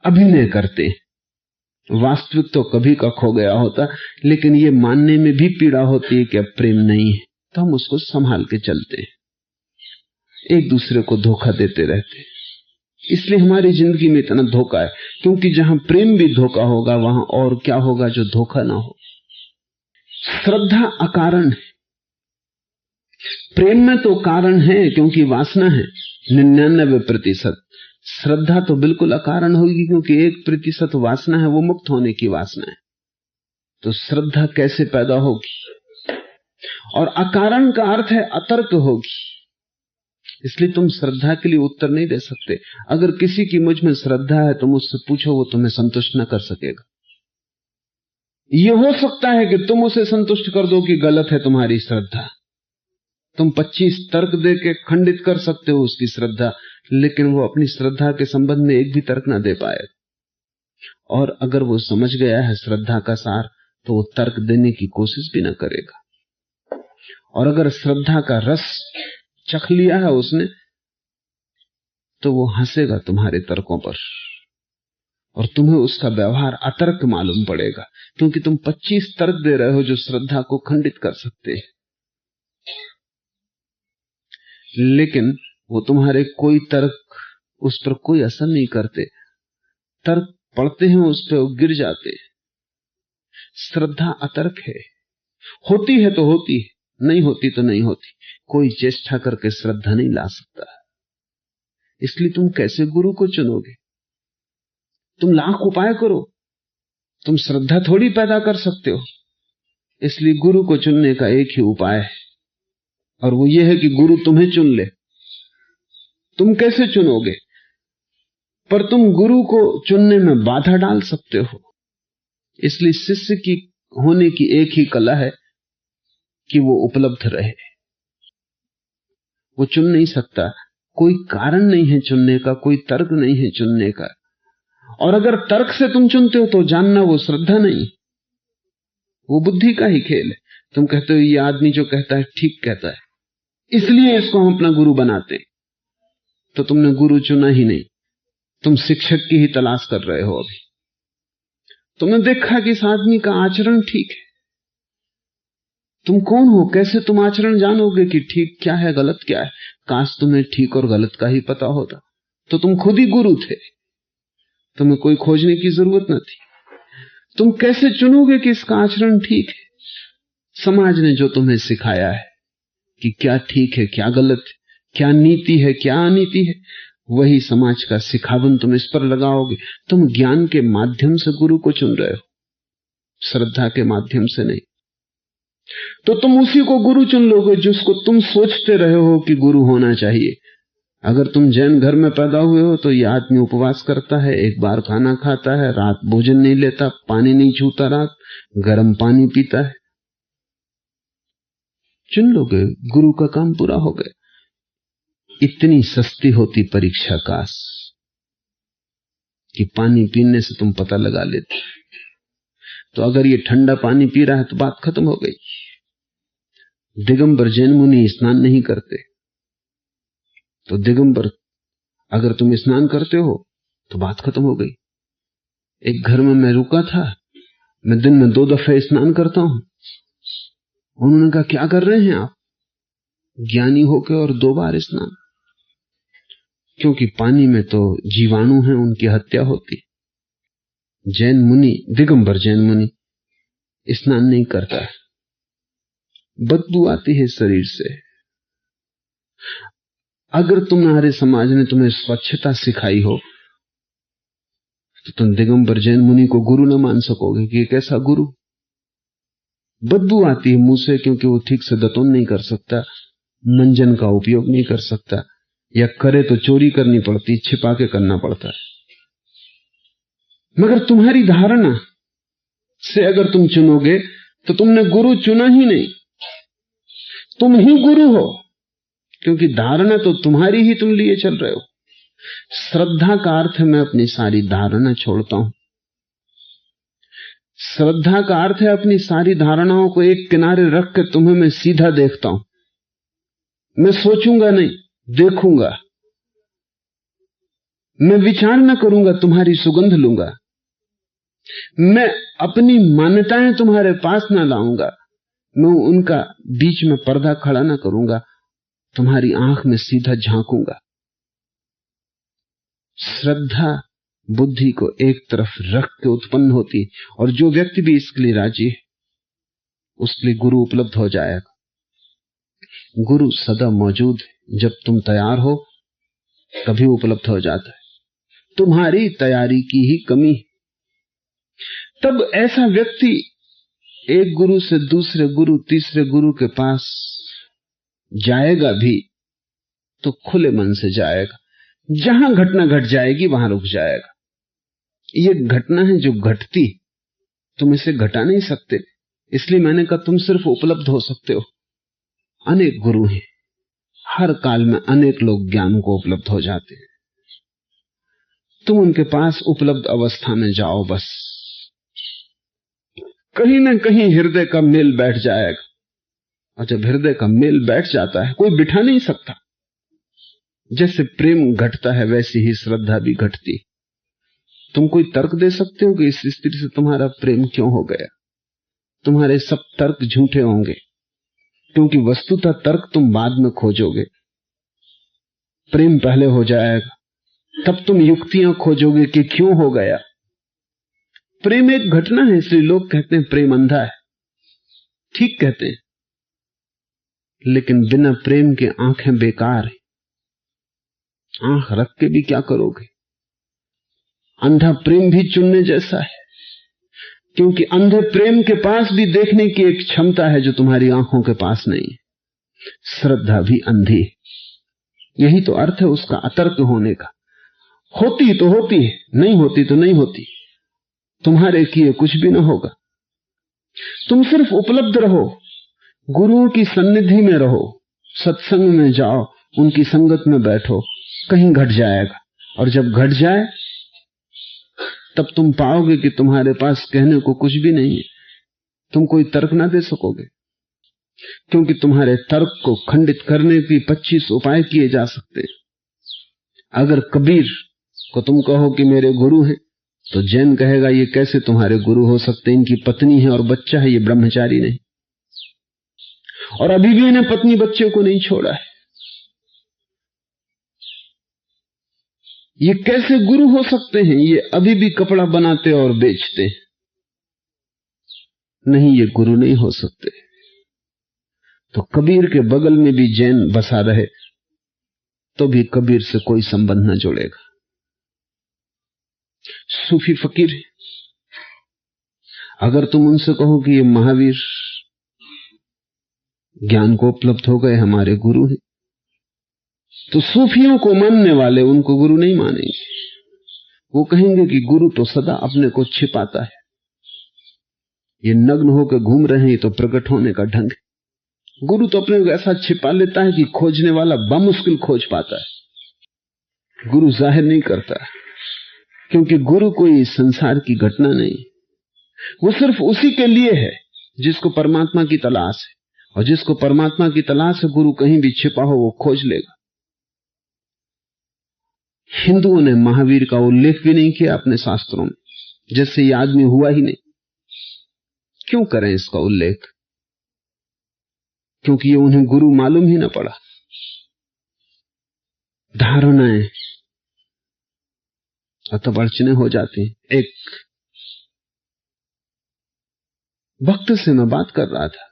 अभिनय करते। वास्तविक तो कभी का खो गया होता, लेकिन ये मानने में भी पीड़ा होती है कि अब प्रेम नहीं है, तो हम उसको संभाल के चलते हैं, एक दूसरे को धोखा देते रहते हैं। इसलिए हमारी जिंदगी में इतना धोखा है, क्योंकि जहां प्रेम भी धोखा होगा वहां और क्या होगा जो धोखा ना हो। श्रद्धा अकारण है, प्रेम में तो कारण है क्योंकि वासना है 99%। श्रद्धा तो बिल्कुल अकारण होगी, क्योंकि 1% वासना है, वो मुक्त होने की वासना है। तो श्रद्धा कैसे पैदा होगी? और अकारण का अर्थ है अतर्क होगी। इसलिए तुम श्रद्धा के लिए उत्तर नहीं दे सकते। अगर किसी की मुझ में श्रद्धा है तो मुझसे पूछो, वो तुम्हें संतुष्ट न कर सकेगा। यह हो सकता है कि तुम उसे संतुष्ट कर दो कि गलत है तुम्हारी श्रद्धा, तुम 25 तर्क दे के खंडित कर सकते हो उसकी श्रद्धा, लेकिन वो अपनी श्रद्धा के संबंध में एक भी तर्क ना दे पाए। और अगर वो समझ गया है श्रद्धा का सार, तो वो तर्क देने की कोशिश भी ना करेगा। और अगर श्रद्धा का रस चख लिया है उसने, तो वो हंसेगा तुम्हारे तर्कों पर, और तुम्हें उसका व्यवहार अतर्क मालूम पड़ेगा, क्योंकि तुम 25 तर्क दे रहे हो जो श्रद्धा को खंडित कर सकते हैं। लेकिन वो तुम्हारे कोई तर्क उस पर कोई असर नहीं करते। तर्क पढ़ते हैं उस पर, वो गिर जाते। श्रद्धा अतर्क है, होती है तो होती है, नहीं होती तो नहीं होती। कोई चेष्टा करके श्रद्धा नहीं ला सकता। इसलिए तुम कैसे गुरु को चुनोगे? तुम लाख उपाय करो, तुम श्रद्धा थोड़ी पैदा कर सकते हो। इसलिए गुरु को चुनने का एक ही उपाय है, और वो ये है कि गुरु तुम्हें चुन ले। तुम कैसे चुनोगे? पर तुम गुरु को चुनने में बाधा डाल सकते हो। इसलिए शिष्य की होने की एक ही कला है कि वो उपलब्ध रहे। वो चुन नहीं सकता, कोई कारण नहीं है चुनने का, कोई तर्क नहीं है चुनने का। और अगर तर्क से तुम चुनते हो तो जानना वो श्रद्धा नहीं, वो बुद्धि का ही खेल है। तुम कहते हो ये आदमी जो कहता है ठीक कहता है, इसलिए इसको हम अपना गुरु बनाते, तो तुमने गुरु चुना ही नहीं, तुम शिक्षक की ही तलाश कर रहे हो। अभी तुमने देखा कि इस आदमी का आचरण ठीक है। तुम कौन हो? कैसे तुम आचरण जानोगे कि ठीक क्या है गलत क्या है? काश तुम्हें ठीक और गलत का ही पता होता, तो तुम खुद ही गुरु थे, तुम्हें कोई खोजने की जरूरत न थी। तुम कैसे चुनोगे कि इसका आचरण ठीक है? समाज ने जो तुम्हें सिखाया है कि क्या ठीक है, क्या गलत है, क्या नीति है, क्या अनीति है, वही समाज का सिखावन तुम इस पर लगाओगे। तुम ज्ञान के माध्यम से गुरु को चुन रहे हो, श्रद्धा के माध्यम से नहीं। तो तुम उसी को गुरु चुन लोगे जिसको तुम सोचते रहे हो कि गुरु होना चाहिए। अगर तुम जैन घर में पैदा हुए हो तो यह आदमी उपवास करता है, एक बार खाना खाता है, रात भोजन नहीं लेता, पानी नहीं छूता, रात गर्म पानी पीता है, चुन लोगे, गुरु का काम पूरा हो गया। इतनी सस्ती होती परीक्षा काश कि पानी पीने से तुम पता लगा लेते। तो अगर ये ठंडा पानी पी रहा है तो बात खत्म हो गई। दिगंबर जैन मुनि स्नान नहीं करते, तो दिगंबर अगर तुम स्नान करते हो तो बात खत्म हो गई। एक घर में मैं रुका था, मैं दिन में 2 दफे स्नान करता हूं। उन्होंने कहा क्या कर रहे हैं आप? ज्ञानी होकर और 2 बार स्नान। क्योंकि पानी में तो जीवाणु हैं, उनकी हत्या होती। जैन मुनि, दिगंबर जैन मुनि स्नान नहीं करता है, बदबू आती है शरीर से। अगर तुम्हारे समाज ने तुम्हें स्वच्छता सिखाई हो तो तुम दिगंबर जैन मुनि को गुरु न मान सकोगे कि एक ऐसा गुरु। बदबू आती है मुंह से, क्योंकि वो ठीक से दतोन नहीं कर सकता, मंजन का उपयोग नहीं कर सकता, या करे तो चोरी करनी पड़ती, छिपा के करना पड़ता है। मगर तुम्हारी धारणा से अगर तुम चुनोगे तो तुमने गुरु चुना ही नहीं, तुम ही गुरु हो। क्योंकि धारणा तो तुम्हारी ही तुम लिए चल रहे हो। श्रद्धा का अर्थ है मैं अपनी सारी धारणा छोड़ता हूं। श्रद्धा का अर्थ है अपनी सारी धारणाओं को एक किनारे रख के तुम्हें मैं सीधा देखता हूं। मैं सोचूंगा नहीं, देखूंगा। मैं विचार न करूंगा, तुम्हारी सुगंध लूंगा। मैं अपनी मान्यताएं तुम्हारे पास ना लाऊंगा, मैं उनका बीच में पर्दा खड़ा ना करूंगा, तुम्हारी आंख में सीधा झांकूंगा। श्रद्धा बुद्धि को एक तरफ रख के उत्पन्न होती, और जो व्यक्ति भी इसके लिए राजी है उसके लिए गुरु उपलब्ध हो जाएगा। गुरु सदा मौजूद है, जब तुम तैयार हो तभी उपलब्ध हो जाता है। तुम्हारी तैयारी की ही कमी है। तब ऐसा व्यक्ति एक गुरु से दूसरे गुरु, तीसरे गुरु के पास जाएगा भी तो खुले मन से जाएगा। जहां घटना घट जाएगी वहां रुक जाएगा। ये घटना है जो घटती, तुम इसे घटा नहीं सकते। इसलिए मैंने कहा तुम सिर्फ उपलब्ध हो सकते हो। अनेक गुरु हैं, हर काल में अनेक लोग ज्ञान को उपलब्ध हो जाते हैं। तुम उनके पास उपलब्ध अवस्था में जाओ, बस कहीं ना कहीं हृदय का मेल बैठ जाएगा। और जब हृदय का मेल बैठ जाता है, कोई बिठा नहीं सकता। जैसे प्रेम घटता है वैसी ही श्रद्धा भी घटती। तुम कोई तर्क दे सकते हो कि इस स्त्री से तुम्हारा प्रेम क्यों हो गया? तुम्हारे सब तर्क झूठे होंगे, क्योंकि वस्तुतः तर्क तुम बाद में खोजोगे, प्रेम पहले हो जाएगा। तब तुम युक्तियां खोजोगे कि क्यों हो गया। प्रेम एक घटना है, इसलिए लोग कहते हैं प्रेम अंधा है। ठीक कहते हैं, लेकिन बिना प्रेम के आंखें बेकार है। आंख रख के भी क्या करोगे? अंधा प्रेम भी चुनने जैसा है, क्योंकि अंधे प्रेम के पास भी देखने की एक क्षमता है जो तुम्हारी आंखों के पास नहीं है। श्रद्धा भी अंधी है। यही तो अर्थ है उसका अतर्क होने का। होती तो होती है, नहीं होती तो नहीं होती। तुम्हारे किए कुछ भी ना होगा। तुम सिर्फ उपलब्ध रहो, गुरुओं की सन्निधि में रहो, सत्संग में जाओ, उनकी संगत में बैठो, कहीं घट जाएगा। और जब घट जाए तब तुम पाओगे कि तुम्हारे पास कहने को कुछ भी नहीं है। तुम कोई तर्क ना दे सकोगे, क्योंकि तुम्हारे तर्क को खंडित करने के 25 उपाय किए जा सकते हैं। अगर कबीर को तुम कहो कि मेरे गुरु हैं, तो जैन कहेगा ये कैसे तुम्हारे गुरु हो सकते? इनकी पत्नी है और बच्चा है, ये ब्रह्मचारी नहीं। और अभी भी इन्हें पत्नी बच्चे को नहीं छोड़ा है। ये कैसे गुरु हो सकते हैं? ये अभी भी कपड़ा बनाते और बेचते। नहीं, ये गुरु नहीं हो सकते। तो कबीर के बगल में भी जैन बसा रहे तो भी कबीर से कोई संबंध न जुड़ेगा। सूफी फकीर, अगर तुम उनसे कहो कि ये महावीर ज्ञान को उपलब्ध हो गए, हमारे गुरु हैं, तो सूफियों को मानने वाले उनको गुरु नहीं मानेंगे। वो कहेंगे कि गुरु तो सदा अपने को छिपाता है, ये नग्न होकर घूम रहे हैं, तो प्रकट होने का ढंग है। गुरु तो अपने को ऐसा छिपा लेता है कि खोजने वाला बमुश्किल खोज पाता है। गुरु जाहिर नहीं करता, क्योंकि गुरु कोई संसार की घटना नहीं, वो सिर्फ उसी के लिए है जिसको परमात्मा की तलाश है, और जिसको परमात्मा की तलाश है गुरु कहीं भी छिपा हो वो खोज लेगा। हिंदुओं ने महावीर का उल्लेख भी नहीं किया अपने शास्त्रों में, जैसे ये आदमी हुआ ही नहीं। क्यों करें इसका उल्लेख? क्योंकि ये उन्हें गुरु मालूम ही ना पड़ा। धारणाएं अतः अड़चने हो जाती हैं। एक भक्त से मैं बात कर रहा था,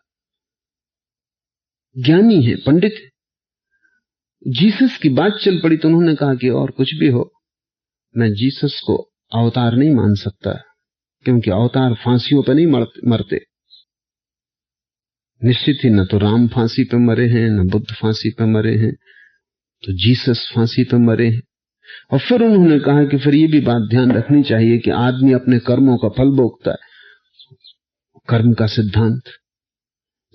ज्ञानी है, पंडित है, जीसस की बात चल पड़ी तो उन्होंने कहा कि और कुछ भी हो, मैं जीसस को अवतार नहीं मान सकता, क्योंकि अवतार फांसियों पर नहीं मरते। निश्चित ही न तो राम फांसी पे मरे हैं, न बुद्ध फांसी पे मरे हैं, तो जीसस फांसी पे मरे हैं। और फिर उन्होंने कहा कि फिर ये भी बात ध्यान रखनी चाहिए कि आदमी अपने कर्मों का फल भोगता है। कर्म का सिद्धांत,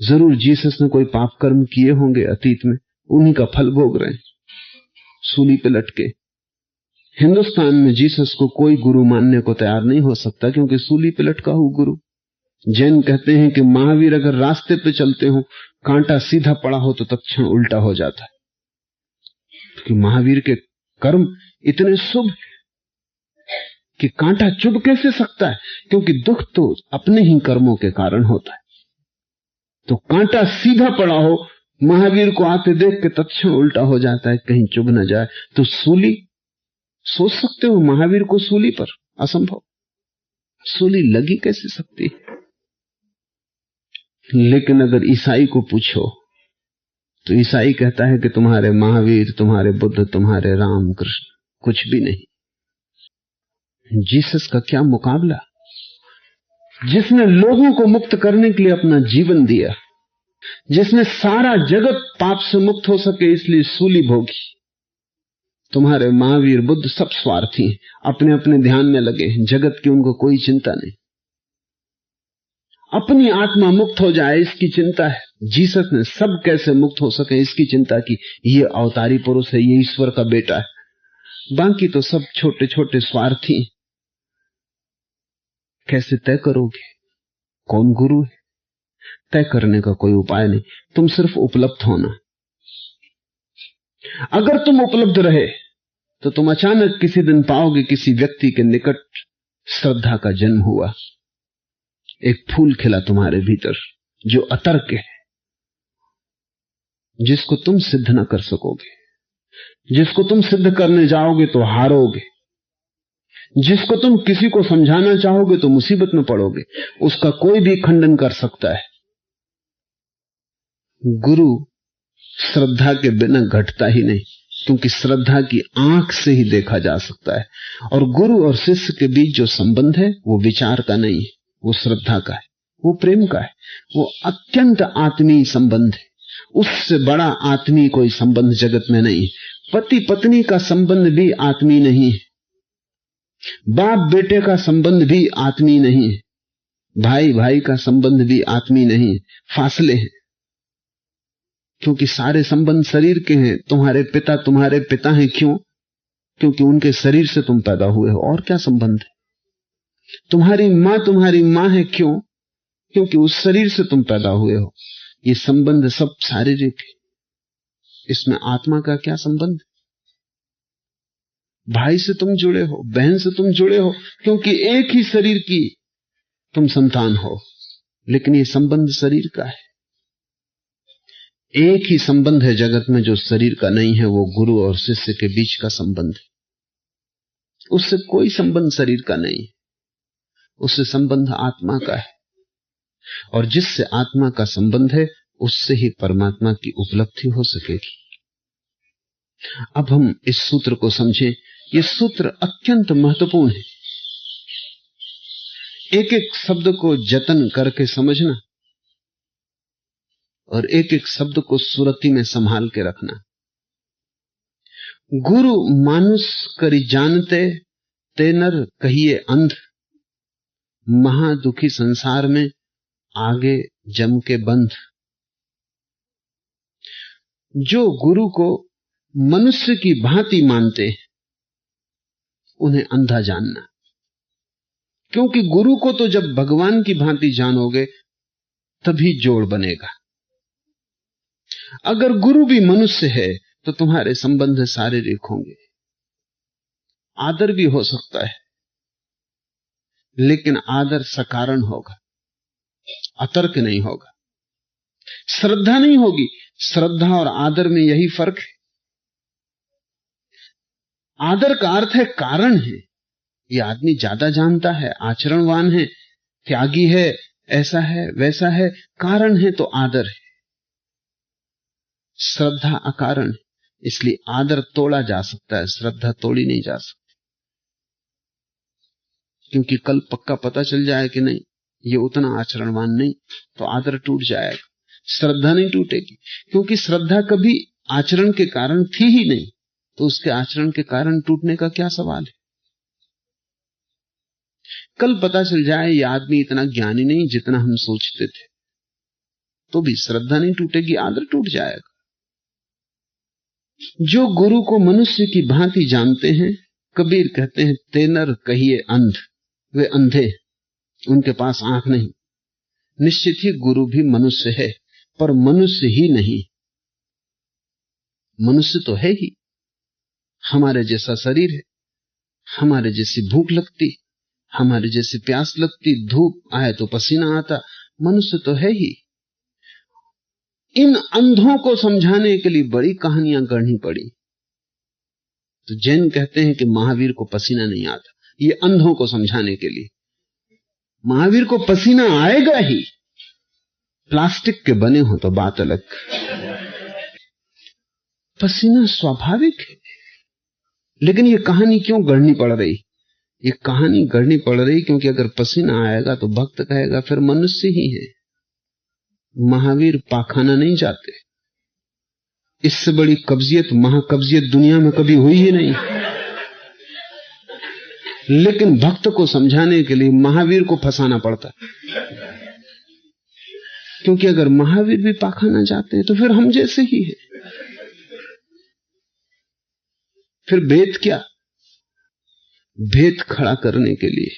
जरूर जीसस ने कोई पाप कर्म किए होंगे अतीत में, उन्हीं का फल भोग रहे हैं सूली पे लटके। हिंदुस्तान में जीसस को कोई गुरु मानने को तैयार नहीं हो सकता, क्योंकि सूली पे लटका हुआ गुरु। जैन कहते हैं कि महावीर अगर रास्ते पे चलते हो, कांटा सीधा पड़ा हो तो तत्क्षण उल्टा हो जाता है, क्योंकि महावीर के कर्म इतने शुभ कि कांटा चुभ कैसे सकता है, क्योंकि दुख तो अपने ही कर्मों के कारण होता है। तो कांटा सीधा पड़ा हो, महावीर को आते देख के तत्क्षण उल्टा हो जाता है, कहीं चुभ न जाए। तो सूली, सोच सकते हो महावीर को सूली पर? असंभव, सूली लगी कैसे सकती है। लेकिन अगर ईसाई को पूछो तो ईसाई कहता है कि तुम्हारे महावीर, तुम्हारे बुद्ध, तुम्हारे राम कृष्ण कुछ भी नहीं। जीसस का क्या मुकाबला, जिसने लोगों को मुक्त करने के लिए अपना जीवन दिया, जिसने सारा जगत पाप से मुक्त हो सके इसलिए सूली भोगी। तुम्हारे महावीर बुद्ध सब स्वार्थी हैं, अपने अपने ध्यान में लगे, जगत की उनको कोई चिंता नहीं, अपनी आत्मा मुक्त हो जाए इसकी चिंता है। जीसस ने सब कैसे मुक्त हो सके इसकी चिंता की। ये अवतारी पुरुष है, ये ईश्वर का बेटा है। बाकी तो सब छोटे छोटे स्वार्थी। कैसे तय करोगे कौन गुरु है? तय करने का कोई उपाय नहीं, तुम सिर्फ उपलब्ध होना। अगर तुम उपलब्ध रहे तो तुम अचानक किसी दिन पाओगे किसी व्यक्ति के निकट श्रद्धा का जन्म हुआ, एक फूल खिला तुम्हारे भीतर जो अतर्क है, जिसको तुम सिद्ध न कर सकोगे, जिसको तुम सिद्ध करने जाओगे तो हारोगे, जिसको तुम किसी को समझाना चाहोगे तो मुसीबत में पड़ोगे। उसका कोई भी खंडन कर सकता है। गुरु श्रद्धा के बिना घटता ही नहीं, क्योंकि श्रद्धा की आंख से ही देखा जा सकता है। और गुरु और शिष्य के बीच जो संबंध है वो विचार का नहीं है, वो श्रद्धा का है, वो प्रेम का है, वो अत्यंत आत्मीय संबंध है। उससे बड़ा आत्मीय कोई संबंध जगत में नहीं है। पति पत्नी का संबंध भी आत्मीय नहीं है, बाप बेटे का संबंध भी आत्मीय नहीं है, भाई भाई का संबंध भी आत्मीय नहीं है, फासले हैं। क्योंकि सारे संबंध शरीर के हैं। तुम्हारे पिता हैं, क्यों? क्योंकि उनके शरीर से तुम पैदा हुए हो, और क्या संबंध है? तुम्हारी मां है, क्यों? क्योंकि उस शरीर से तुम पैदा हुए हो। ये संबंध सब शारीरिक है, इसमें आत्मा का क्या संबंध? भाई से तुम जुड़े हो, बहन से तुम जुड़े हो, क्योंकि एक ही शरीर की तुम संतान हो, लेकिन ये संबंध शरीर का है। एक ही संबंध है जगत में जो शरीर का नहीं है, वो गुरु और शिष्य के बीच का संबंध है। उससे कोई संबंध शरीर का नहीं, उससे संबंध आत्मा का है। और जिससे आत्मा का संबंध है उससे ही परमात्मा की उपलब्धि हो सकेगी। अब हम इस सूत्र को समझें। यह सूत्र अत्यंत महत्वपूर्ण है। एक एक शब्द को जतन करके समझना और एक एक शब्द को सुरती में संभाल के रखना। गुरु मानुष करी जानते, ते नर कहिए अंध, महादुखी संसार में आगे जम के बंध। जो गुरु को मनुष्य की भांति मानते उन्हें अंधा जानना, क्योंकि गुरु को तो जब भगवान की भांति जानोगे तभी जोड़ बनेगा। अगर गुरु भी मनुष्य है तो तुम्हारे संबंध शारीरिक होंगे, आदर भी हो सकता है, लेकिन आदर सकारण होगा, अतर्क नहीं होगा। श्रद्धा नहीं होगी। श्रद्धा और आदर में यही फर्क है। आदर का अर्थ है कारण है, यह आदमी ज्यादा जानता है, आचरणवान है, त्यागी है, ऐसा है वैसा है, कारण है तो आदर है। श्रद्धा अकारण है, इसलिए आदर तोड़ा जा सकता है, श्रद्धा तोड़ी नहीं जा सकती। क्योंकि कल पक्का पता चल जाए कि नहीं ये उतना आचरणवान नहीं, तो आदर टूट जाएगा, श्रद्धा नहीं टूटेगी। क्योंकि श्रद्धा कभी आचरण के कारण थी ही नहीं, तो उसके आचरण के कारण टूटने का क्या सवाल है। कल पता चल जाए ये आदमी इतना ज्ञानी नहीं जितना हम सोचते थे, तो भी श्रद्धा नहीं टूटेगी, आदर टूट जाएगा। जो गुरु को मनुष्य की भांति जानते हैं, कबीर कहते हैं ते नर कहिए अंध, वे अंधे, उनके पास आंख नहीं। निश्चित ही गुरु भी मनुष्य है, पर मनुष्य ही नहीं। मनुष्य तो है ही, हमारे जैसा शरीर है, हमारे जैसी भूख लगती, हमारे जैसी प्यास लगती, धूप आए तो पसीना आता, मनुष्य तो है ही। इन अंधों को समझाने के लिए बड़ी कहानियां गढ़नी पड़ी। तो जैन कहते हैं कि महावीर को पसीना नहीं आता, ये अंधों को समझाने के लिए। महावीर को पसीना आएगा ही, प्लास्टिक के बने हो तो बात अलग। पसीना स्वाभाविक है। लेकिन ये कहानी क्यों गढ़नी पड़ रही? ये कहानी गढ़नी पड़ रही क्योंकि अगर पसीना आएगा तो भक्त कहेगा फिर मनुष्य ही है। महावीर पाखाना नहीं जाते। इससे बड़ी कब्जियत, महाकब्जियत दुनिया में कभी हुई ही नहीं। लेकिन भक्त को समझाने के लिए महावीर को फंसाना पड़ता, क्योंकि अगर महावीर भी पाखाना जाते हैं तो फिर हम जैसे ही हैं। फिर भेद क्या? भेद खड़ा करने के लिए।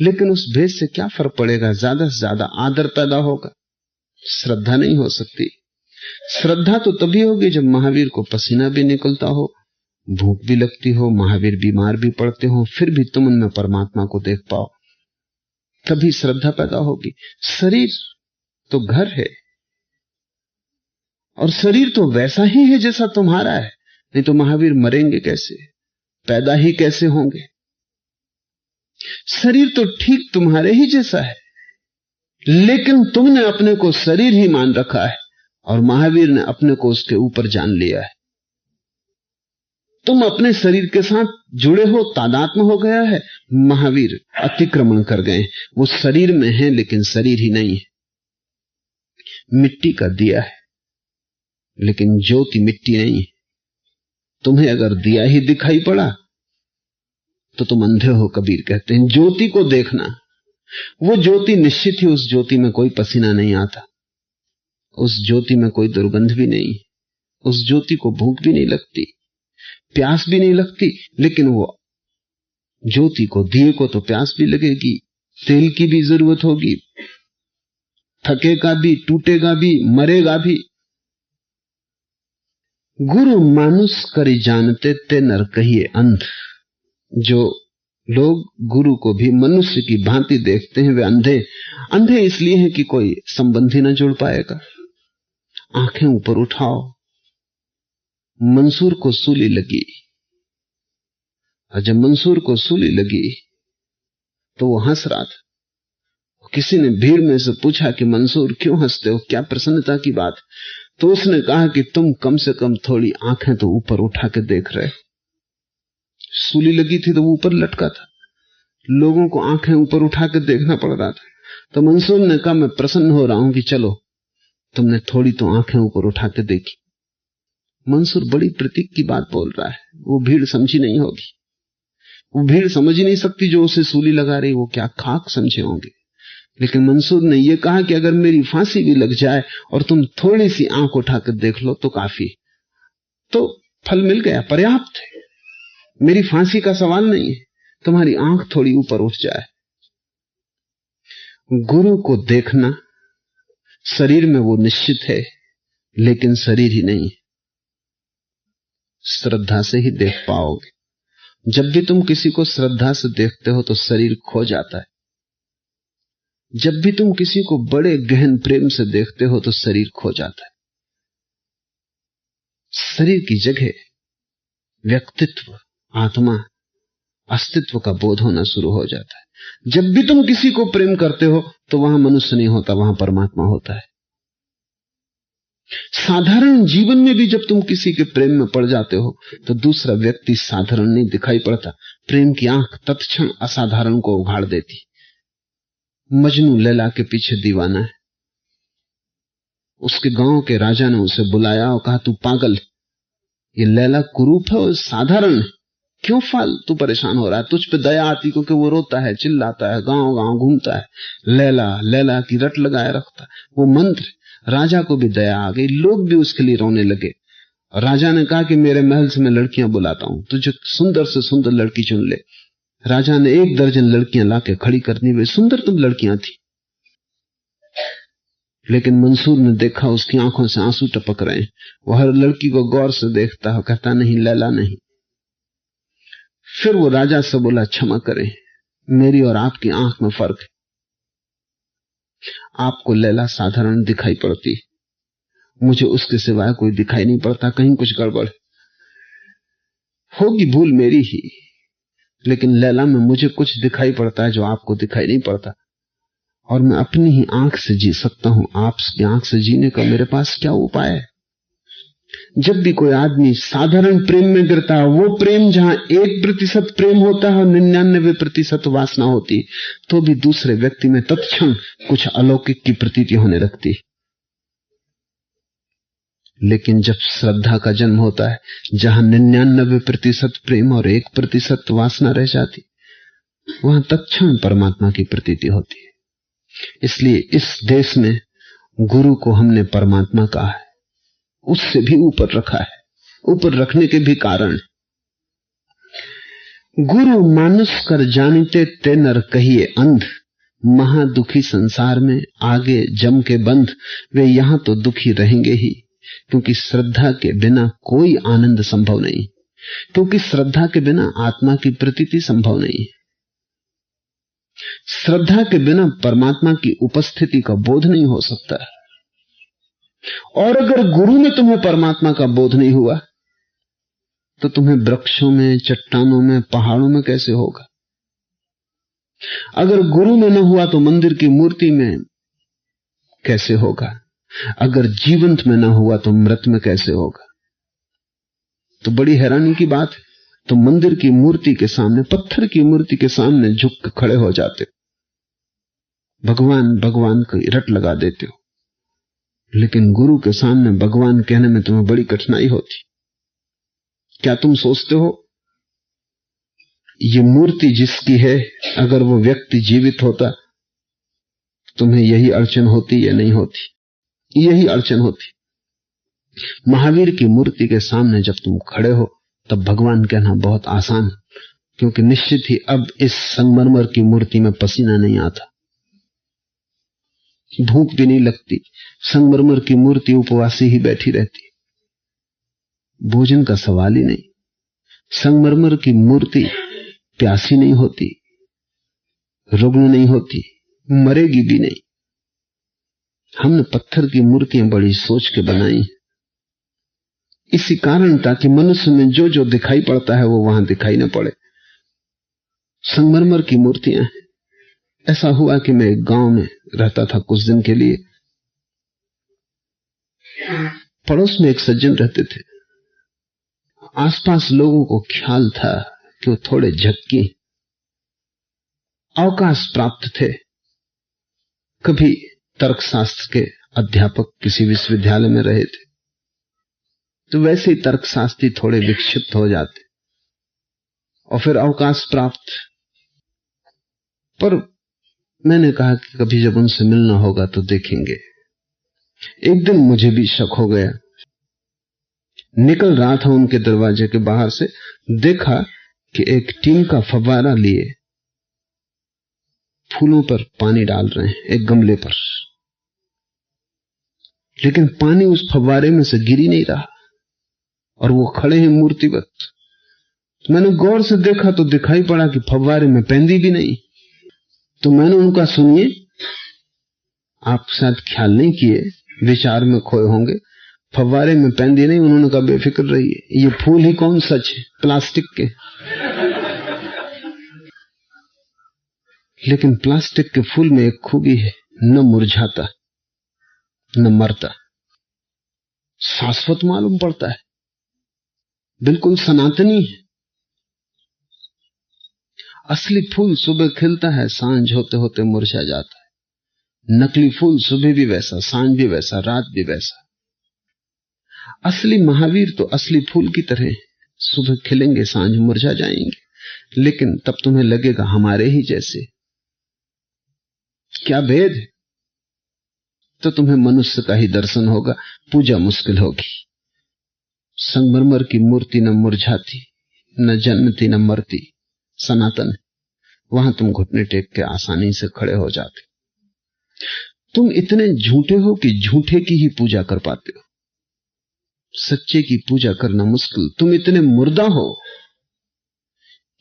लेकिन उस भेद से क्या फर्क पड़ेगा? ज्यादा से ज्यादा आदर पैदा होगा, श्रद्धा नहीं हो सकती। श्रद्धा तो तभी होगी जब महावीर को पसीना भी निकलता हो, भूख भी लगती हो, महावीर बीमार भी पड़ते हो, फिर भी तुम उनमें परमात्मा को देख पाओ, तभी श्रद्धा पैदा होगी। शरीर तो घर है, और शरीर तो वैसा ही है जैसा तुम्हारा है, नहीं तो महावीर मरेंगे कैसे, पैदा ही कैसे होंगे? शरीर तो ठीक तुम्हारे ही जैसा है, लेकिन तुमने अपने को शरीर ही मान रखा है और महावीर ने अपने को उसके ऊपर जान लिया है। तुम अपने शरीर के साथ जुड़े हो, तादात्म्य हो गया है, महावीर अतिक्रमण कर गए। वो शरीर में है लेकिन शरीर ही नहीं है। मिट्टी का दिया है लेकिन ज्योति मिट्टी नहीं है। तुम्हें अगर दिया ही दिखाई पड़ा तो तुम अंधे हो, कबीर कहते हैं। ज्योति को देखना, वो ज्योति निश्चित ही, उस ज्योति में कोई पसीना नहीं आता, उस ज्योति में कोई दुर्गंध भी नहीं, उस ज्योति को भूख भी नहीं लगती, प्यास भी नहीं लगती। लेकिन वो ज्योति को, दिए को तो प्यास भी लगेगी, तेल की भी जरूरत होगी, थकेगा भी, टूटेगा भी, मरेगा भी। गुरु मानुष करी जानते, ते नर कहिए अंध। जो लोग गुरु को भी मनुष्य की भांति देखते हैं वे अंधे। अंधे इसलिए हैं कि कोई संबंधी न जुड़ पाएगा। आंखें ऊपर उठाओ, मंसूर को सूली लगी, और जब मंसूर को सूली लगी तो वो हंस रहा था, किसी ने भीड़ में से पूछा कि मंसूर क्यों हंसते हो, क्या प्रसन्नता की बात? तो उसने कहा कि तुम कम से कम थोड़ी आंखें तो ऊपर उठा के देख रहे। सूली लगी थी तो वो ऊपर लटका था, लोगों को आंखें ऊपर उठा के देखना पड़ रहा था। तो मंसूर ने कहा मैं प्रसन्न हो रहा हूं कि चलो तुमने थोड़ी तो आंखें ऊपर उठा के देखी। मंसूर बड़ी प्रतीक की बात बोल रहा है, वो भीड़ समझी नहीं होगी, वो भीड़ समझ ही नहीं सकती जो उसे सूली लगा रही, वो क्या खाक समझे होंगे। लेकिन मंसूर ने यह कहा कि अगर मेरी फांसी भी लग जाए और तुम थोड़ी सी आंख उठाकर देख लो तो काफी, तो फल मिल गया, पर्याप्त है। मेरी फांसी का सवाल नहीं है, तुम्हारी आंख थोड़ी ऊपर उठ जाए। गुरु को देखना शरीर में वो निश्चित है, लेकिन शरीर ही नहीं, श्रद्धा से ही देख पाओगे। जब भी तुम किसी को श्रद्धा से देखते हो तो शरीर खो जाता है। जब भी तुम किसी को बड़े गहन प्रेम से देखते हो तो शरीर खो जाता है। शरीर की जगह व्यक्तित्व, आत्मा, अस्तित्व का बोध होना शुरू हो जाता है। जब भी तुम किसी को प्रेम करते हो तो वहां मनुष्य नहीं होता, वहां परमात्मा होता है। साधारण जीवन में भी जब तुम किसी के प्रेम में पड़ जाते हो तो दूसरा व्यक्ति साधारण नहीं दिखाई पड़ता। प्रेम की आंख तत्क्षण असाधारण को उघाड़ देती। मजनू लैला के पीछे दीवाना है। उसके गांव के राजा ने उसे बुलाया और कहा तू पागल, ये लैला कुरूप है और साधारण है, क्यों फालतू परेशान हो रहा है? तुझ पे दया आती क्योंकि वो रोता है, चिल्लाता है, गांव गांव घूमता है, लैला लैला की रट लगाए रखता है। वो मंत्र, राजा को भी दया आ गई, लोग भी उसके लिए रोने लगे। राजा ने कहा कि मेरे महल से मैं लड़कियां बुलाता हूं, तुझे सुंदर से सुंदर लड़की चुन ले। राजा ने 1 दर्जन लड़कियां लाके खड़ी कर दी, वे सुंदर तुम लड़कियां थी। लेकिन मंसूर ने देखा उसकी आंखों से आंसू टपक रहे हैं। वो हर लड़की को गौर से देखता है, कहता नहीं लैला नहीं। फिर वो राजा से बोला क्षमा करें, मेरी और आपकी आंख में फर्क है। आपको लैला साधारण दिखाई पड़ती, मुझे उसके सिवाय कोई दिखाई नहीं पड़ता। कहीं कुछ गड़बड़ होगी, भूल मेरी ही, लेकिन लैला में मुझे कुछ दिखाई पड़ता है जो आपको दिखाई नहीं पड़ता। और मैं अपनी ही आंख से जी सकता हूं, आपकी आंख से जीने का मेरे पास क्या उपाय है? जब भी कोई आदमी साधारण प्रेम में गिरता है, वो प्रेम जहां 1% प्रेम होता है और 99% वासना होती, तो भी दूसरे व्यक्ति में तत्क्षण कुछ अलौकिक की प्रतीति होने लगती। लेकिन जब श्रद्धा का जन्म होता है, जहां 99% प्रेम और 1% वासना रह जाती, वहां तत्क्षण परमात्मा की प्रतीति होती है। इसलिए इस देश में गुरु को हमने परमात्मा कहा है, उससे भी ऊपर रखा है। ऊपर रखने के भी कारण, गुरु मानुष कर जानते ते नर कहिए अंध, महा दुखी संसार में आगे जम के बंध। वे यहां तो दुखी रहेंगे ही, क्योंकि श्रद्धा के बिना कोई आनंद संभव नहीं, क्योंकि श्रद्धा के बिना आत्मा की प्रतीति संभव नहीं। श्रद्धा के बिना परमात्मा की उपस्थिति का बोध नहीं हो सकता। और अगर गुरु में तुम्हें परमात्मा का बोध नहीं हुआ तो तुम्हें वृक्षों में, चट्टानों में, पहाड़ों में कैसे होगा? अगर गुरु में न हुआ तो मंदिर की मूर्ति में कैसे होगा? अगर जीवंत में न हुआ तो मृत में कैसे होगा? तो बड़ी हैरानी की बात है, तो मंदिर की मूर्ति के सामने, पत्थर की मूर्ति के सामने झुक के खड़े हो जाते, भगवान भगवान की रट लगा देते हो। लेकिन गुरु के सामने भगवान कहने में तुम्हें बड़ी कठिनाई होती। क्या तुम सोचते हो ये मूर्ति जिसकी है, अगर वो व्यक्ति जीवित होता तुम्हें यही अड़चन होती या नहीं होती? यही अड़चन होती। महावीर की मूर्ति के सामने जब तुम खड़े हो तब भगवान कहना बहुत आसान, क्योंकि निश्चित ही अब इस संगमरमर की मूर्ति में पसीना नहीं आता, भूख भी नहीं लगती। संगमरमर की मूर्ति उपवासी ही बैठी रहती, भोजन का सवाल ही नहीं। संगमरमर की मूर्ति प्यासी नहीं होती, रुग्ण नहीं होती, मरेगी भी नहीं। हमने पत्थर की मूर्तियां बड़ी सोच के बनाई, इसी कारण ताकि मनुष्य में जो जो दिखाई पड़ता है वो वहां दिखाई न पड़े। संगमरमर की मूर्तियां हैं, ऐसा हुआ कि मैं एक गांव में रहता था कुछ दिन के लिए। पड़ोस में एक सज्जन रहते थे। आसपास लोगों को ख्याल था कि वो थोड़े झक्की, अवकाश प्राप्त थे। कभी तर्कशास्त्र के अध्यापक किसी विश्वविद्यालय में रहे थे, तो वैसे ही तर्कशास्त्री थोड़े विक्षिप्त हो जाते और फिर अवकाश प्राप्त। पर मैंने कहा कि कभी जब उनसे मिलना होगा तो देखेंगे। एक दिन मुझे भी शक हो गया। निकल रहा था उनके दरवाजे के बाहर से, देखा कि एक टीन का फव्वारा लिए फूलों पर पानी डाल रहे हैं एक गमले पर, लेकिन पानी उस फव्वारे में से गिर ही नहीं रहा और वो खड़े हैं मूर्तिवत। मैंने गौर से देखा तो दिखाई पड़ा कि फव्वारे में पेंदी भी नहीं। तो मैंने उनका, सुनिए, आप शायद ख्याल नहीं किए, विचार में खोए होंगे, फव्वारे में पेंदी नहीं। उन्होंने कहा बेफिक्र रहिए, ये फूल ही कौन सच है, प्लास्टिक के। लेकिन प्लास्टिक के फूल में एक खूबी है, न मुरझाता न मरता, शाश्वत मालूम पड़ता है, बिल्कुल सनातनी है। असली फूल सुबह खिलता है, सांझ होते होते मुरझा जाता है। नकली फूल सुबह भी वैसा, सांझ भी वैसा, रात भी वैसा। असली महावीर तो असली फूल की तरह सुबह खिलेंगे, सांझ मुरझा जाएंगे, लेकिन तब तुम्हें लगेगा हमारे ही जैसे। क्या भेद है? तो तुम्हें मनुष्य का ही दर्शन होगा, पूजा मुश्किल होगी। संगमरमर की मूर्ति न मुरझाती, न जन्मती, न मरती, सनातन है। वहां तुम घुटने टेक के आसानी से खड़े हो जाते। तुम इतने झूठे हो कि झूठे की ही पूजा कर पाते हो, सच्चे की पूजा करना मुश्किल। तुम इतने मुर्दा हो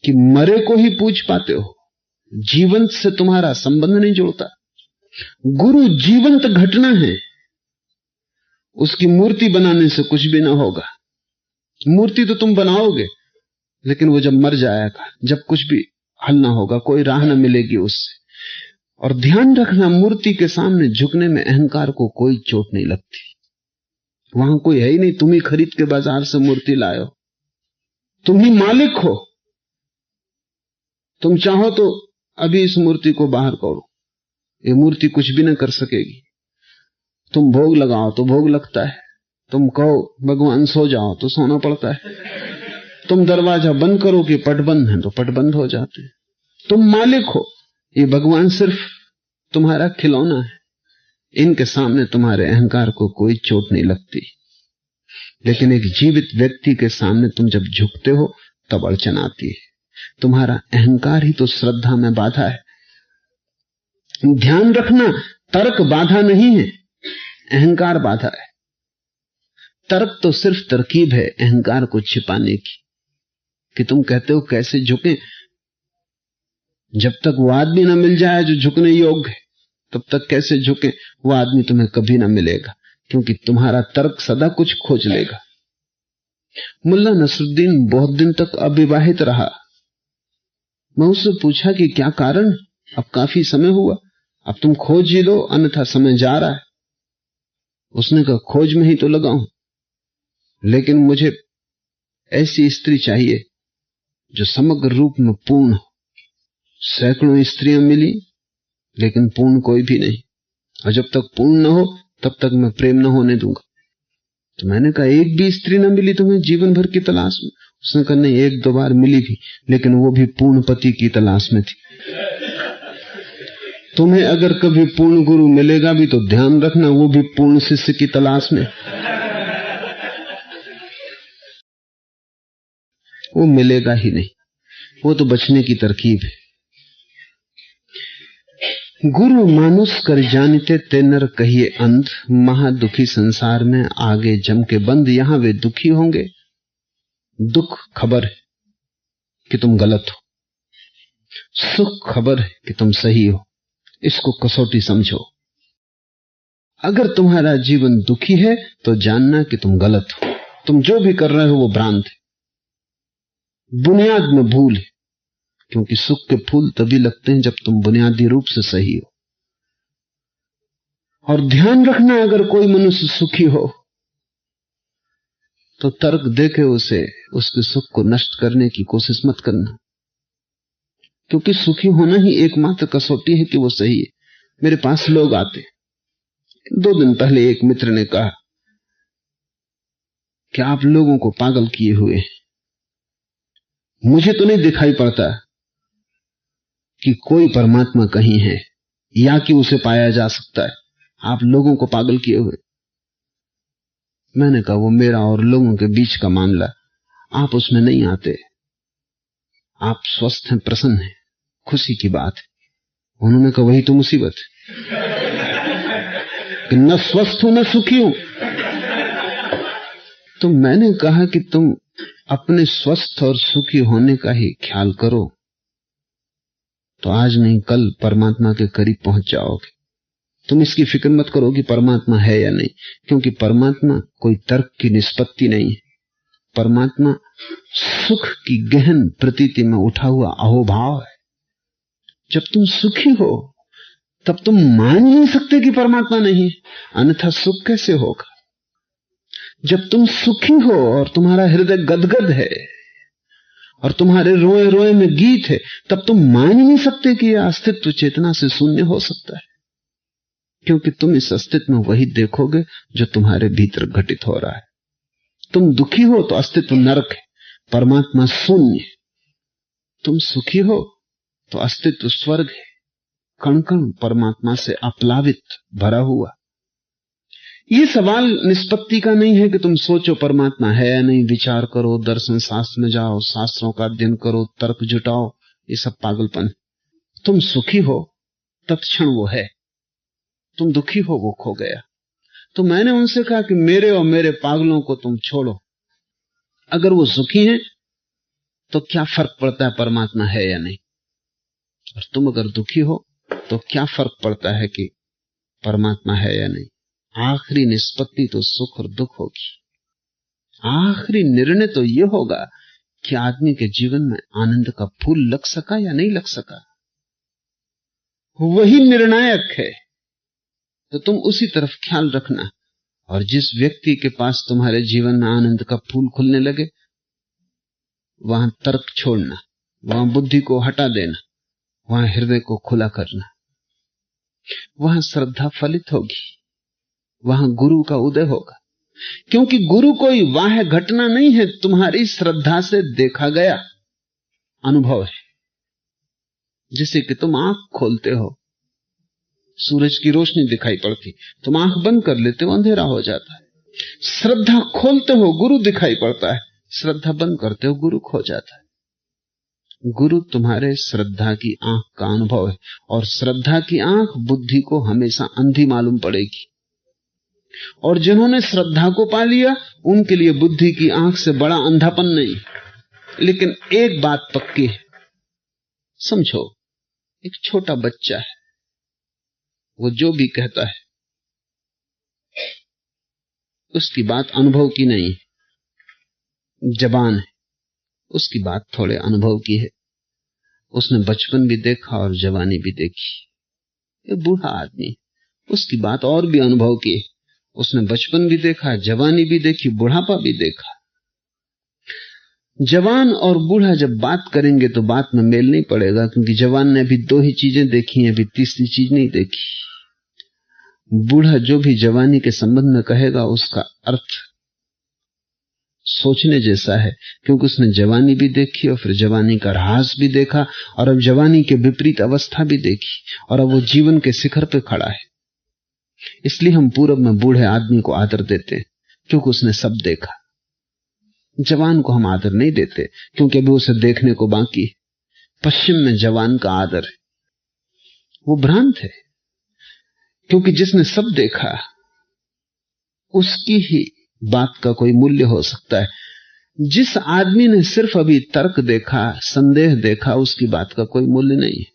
कि मरे को ही पूज पाते हो, जीवंत से तुम्हारा संबंध नहीं जुड़ता। गुरु जीवंत घटना है, उसकी मूर्ति बनाने से कुछ भी ना होगा। मूर्ति तो तुम बनाओगे, लेकिन वो जब मर जाएगा, जब कुछ भी हल ना होगा, कोई राह ना मिलेगी उससे। और ध्यान रखना, मूर्ति के सामने झुकने में अहंकार को कोई चोट नहीं लगती। वहां कोई है ही नहीं, तुम ही खरीद के बाजार से मूर्ति लाए हो, तुम ही मालिक हो। तुम चाहो तो अभी इस मूर्ति को बाहर करो, ये मूर्ति कुछ भी ना कर सकेगी। तुम भोग लगाओ तो भोग लगता है, तुम कहो भगवान सो जाओ तो सोना पड़ता है, तुम दरवाजा बंद करो कि पट बंद है तो पट बंद हो जाते हैं। तुम मालिक हो, ये भगवान सिर्फ तुम्हारा खिलौना है। इनके सामने तुम्हारे अहंकार को कोई चोट नहीं लगती। लेकिन एक जीवित व्यक्ति के सामने तुम जब झुकते हो तब अड़चन आती है। तुम्हारा अहंकार ही तो श्रद्धा में बाधा है। ध्यान रखना, तर्क बाधा नहीं है, अहंकार बाधा है। तर्क तो सिर्फ तरकीब है अहंकार को छिपाने की, कि तुम कहते हो कैसे झुके। जब तक वो आदमी ना मिल जाए जो झुकने योग्य है, तब तक कैसे झुके। वो आदमी तुम्हें कभी ना मिलेगा, क्योंकि तुम्हारा तर्क सदा कुछ खोज लेगा। मुल्ला नसरुद्दीन बहुत दिन तक अविवाहित रहा। मैं उससे पूछा कि क्या कारण, अब काफी समय हुआ, अब तुम खोज ही लो, अन्यथा समय जा रहा है। उसने कहा खोज में ही तो लगा हूं, लेकिन मुझे ऐसी स्त्री चाहिए जो समग्र रूप में पूर्ण हो। सैकड़ों स्त्रियां मिली, लेकिन पूर्ण कोई भी नहीं, और जब तक पूर्ण न हो तब तक मैं प्रेम न होने दूंगा। तो मैंने कहा एक भी स्त्री न मिली तुम्हें जीवन भर की तलाश में? उसने कहा नहीं, एक दो बार मिली भी, लेकिन वो भी पूर्ण पति की तलाश में थी। तुम्हें अगर कभी पूर्ण गुरु मिलेगा भी तो ध्यान रखना वो भी पूर्ण शिष्य की तलाश में। वो मिलेगा ही नहीं, वो तो बचने की तरकीब है। गुरु मानुष कर जानते ते नर कहिए अंध, महादुखी संसार में आगे जम के बंद। यहां वे दुखी होंगे, दुख खबर है कि तुम गलत हो, सुख खबर है कि तुम सही हो। इसको कसौटी समझो। अगर तुम्हारा जीवन दुखी है तो जानना कि तुम गलत हो, तुम जो भी कर रहे हो वो भ्रांत है, बुनियाद में भूल है। क्योंकि सुख के फूल तभी लगते हैं जब तुम बुनियादी रूप से सही हो। और ध्यान रखना, अगर कोई मनुष्य सुखी हो तो तर्क देके उसे उसके सुख को नष्ट करने की कोशिश मत करना, क्योंकि सुखी होना ही एकमात्र कसौटी है कि वो सही है। मेरे पास लोग आते, 2 दिन पहले एक मित्र ने कहा कि आप लोगों को पागल किए हुए हैं। मुझे तो नहीं दिखाई पड़ता कि कोई परमात्मा कहीं है या कि उसे पाया जा सकता है, आप लोगों को पागल किए हुए। मैंने कहा वो मेरा और लोगों के बीच का मामला, आप उसमें नहीं आते। आप स्वस्थ हैं, प्रसन्न हैं, खुशी की बात है। उन्होंने कहा वही तो मुसीबत है कि न स्वस्थ हूं न सुखी हूं। तो मैंने कहा कि तुम अपने स्वस्थ और सुखी होने का ही ख्याल करो तो आज नहीं कल परमात्मा के करीब पहुंच जाओगे। तुम इसकी फिक्र मत करो कि परमात्मा है या नहीं, क्योंकि परमात्मा कोई तर्क की निष्पत्ति नहीं है। परमात्मा सुख की गहन प्रतीति में उठा हुआ अहोभाव है। जब तुम सुखी हो तब तुम मान नहीं सकते कि परमात्मा नहीं है, अन्यथा सुख कैसे होगा। जब तुम सुखी हो और तुम्हारा हृदय गदगद है और तुम्हारे रोए रोए में गीत है, तब तुम मान ही नहीं सकते कि यह अस्तित्व चेतना से शून्य हो सकता है, क्योंकि तुम इस अस्तित्व में वही देखोगे जो तुम्हारे भीतर घटित हो रहा है। तुम दुखी हो तो अस्तित्व नरक है, परमात्मा शून्य। तुम सुखी हो तो अस्तित्व स्वर्ग है, कण कण परमात्मा से आप्लावित भरा हुआ। ये सवाल निष्पत्ति का नहीं है कि तुम सोचो परमात्मा है या नहीं, विचार करो, दर्शन शास्त्र में जाओ, शास्त्रों का अध्ययन करो, तर्क जुटाओ, ये सब पागलपन। तुम सुखी हो तत्क्षण वो है, तुम दुखी हो वो खो गया। तो मैंने उनसे कहा कि मेरे और मेरे पागलों को तुम छोड़ो, अगर वो सुखी हैं तो क्या फर्क पड़ता है परमात्मा है या नहीं, और तुम अगर दुखी हो तो क्या फर्क पड़ता है कि परमात्मा है या नहीं। आखिरी निष्पत्ति तो सुख और दुख होगी। आखिरी निर्णय तो यह होगा कि आदमी के जीवन में आनंद का फूल लग सका या नहीं लग सका, वही निर्णायक है। तो तुम उसी तरफ ख्याल रखना, और जिस व्यक्ति के पास तुम्हारे जीवन में आनंद का फूल खुलने लगे वहां तर्क छोड़ना, वहां बुद्धि को हटा देना, वहां हृदय को खुला करना। वहां श्रद्धा फलित होगी, वहां गुरु का उदय होगा, क्योंकि गुरु कोई वाह्य घटना नहीं है, तुम्हारी श्रद्धा से देखा गया अनुभव है। जैसे कि तुम आंख खोलते हो, सूरज की रोशनी दिखाई पड़ती, तुम आंख बंद कर लेते हो, अंधेरा हो जाता है। श्रद्धा खोलते हो, गुरु दिखाई पड़ता है, श्रद्धा बंद करते हो, गुरु खो जाता है। गुरु तुम्हारे श्रद्धा की आंख का अनुभव है, और श्रद्धा की आंख बुद्धि को हमेशा अंधी मालूम पड़ेगी। और जिन्होंने श्रद्धा को पा लिया उनके लिए बुद्धि की आंख से बड़ा अंधापन नहीं। लेकिन एक बात पक्की है, समझो, एक छोटा बच्चा है, वो जो भी कहता है उसकी बात अनुभव की नहीं है। जवान है, उसकी बात थोड़े अनुभव की है, उसने बचपन भी देखा और जवानी भी देखी। ये बूढ़ा आदमी, उसकी बात और भी अनुभव की है, उसने बचपन भी देखा, जवानी भी देखी, बुढ़ापा भी देखा। जवान और बूढ़ा जब बात करेंगे तो बात में मेल नहीं पड़ेगा, क्योंकि जवान ने अभी 2 ही चीजें देखी हैं, अभी तीसरी चीज नहीं देखी। बूढ़ा जो भी जवानी के संबंध में कहेगा उसका अर्थ सोचने जैसा है, क्योंकि उसने जवानी भी देखी और फिर जवानी का ह्रास भी देखा, और अब जवानी के विपरीत अवस्था भी देखी, और अब वो जीवन के शिखर पे खड़ा है। इसलिए हम पूरब में बूढ़े आदमी को आदर देते हैं, क्योंकि उसने सब देखा। जवान को हम आदर नहीं देते, क्योंकि अभी उसे देखने को बाकी है। पश्चिम में जवान का आदर है, वो भ्रांत है, क्योंकि जिसने सब देखा उसकी ही बात का कोई मूल्य हो सकता है। जिस आदमी ने सिर्फ अभी तर्क देखा, संदेह देखा, उसकी बात का कोई मूल्य नहीं है।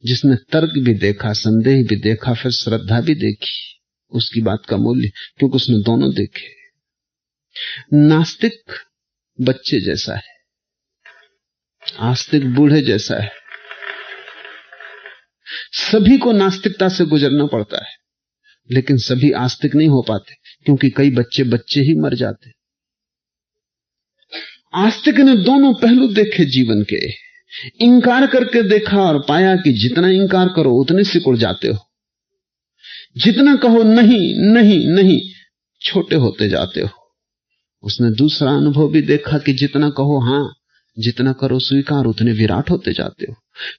जिसने तर्क भी देखा, संदेह भी देखा, फिर श्रद्धा भी देखी, उसकी बात का मूल्य, क्योंकि उसने दोनों देखे। नास्तिक बच्चे जैसा है, आस्तिक बूढ़े जैसा है। सभी को नास्तिकता से गुजरना पड़ता है, लेकिन सभी आस्तिक नहीं हो पाते, क्योंकि कई बच्चे ही मर जाते। आस्तिक ने दोनों पहलू देखे जीवन के, इंकार करके देखा और पाया कि जितना इंकार करो उतने सिकुड़ जाते हो, जितना कहो नहीं नहीं नहीं छोटे होते जाते हो। उसने दूसरा अनुभव भी देखा कि जितना कहो हां, जितना करो स्वीकार, उतने विराट होते जाते हो।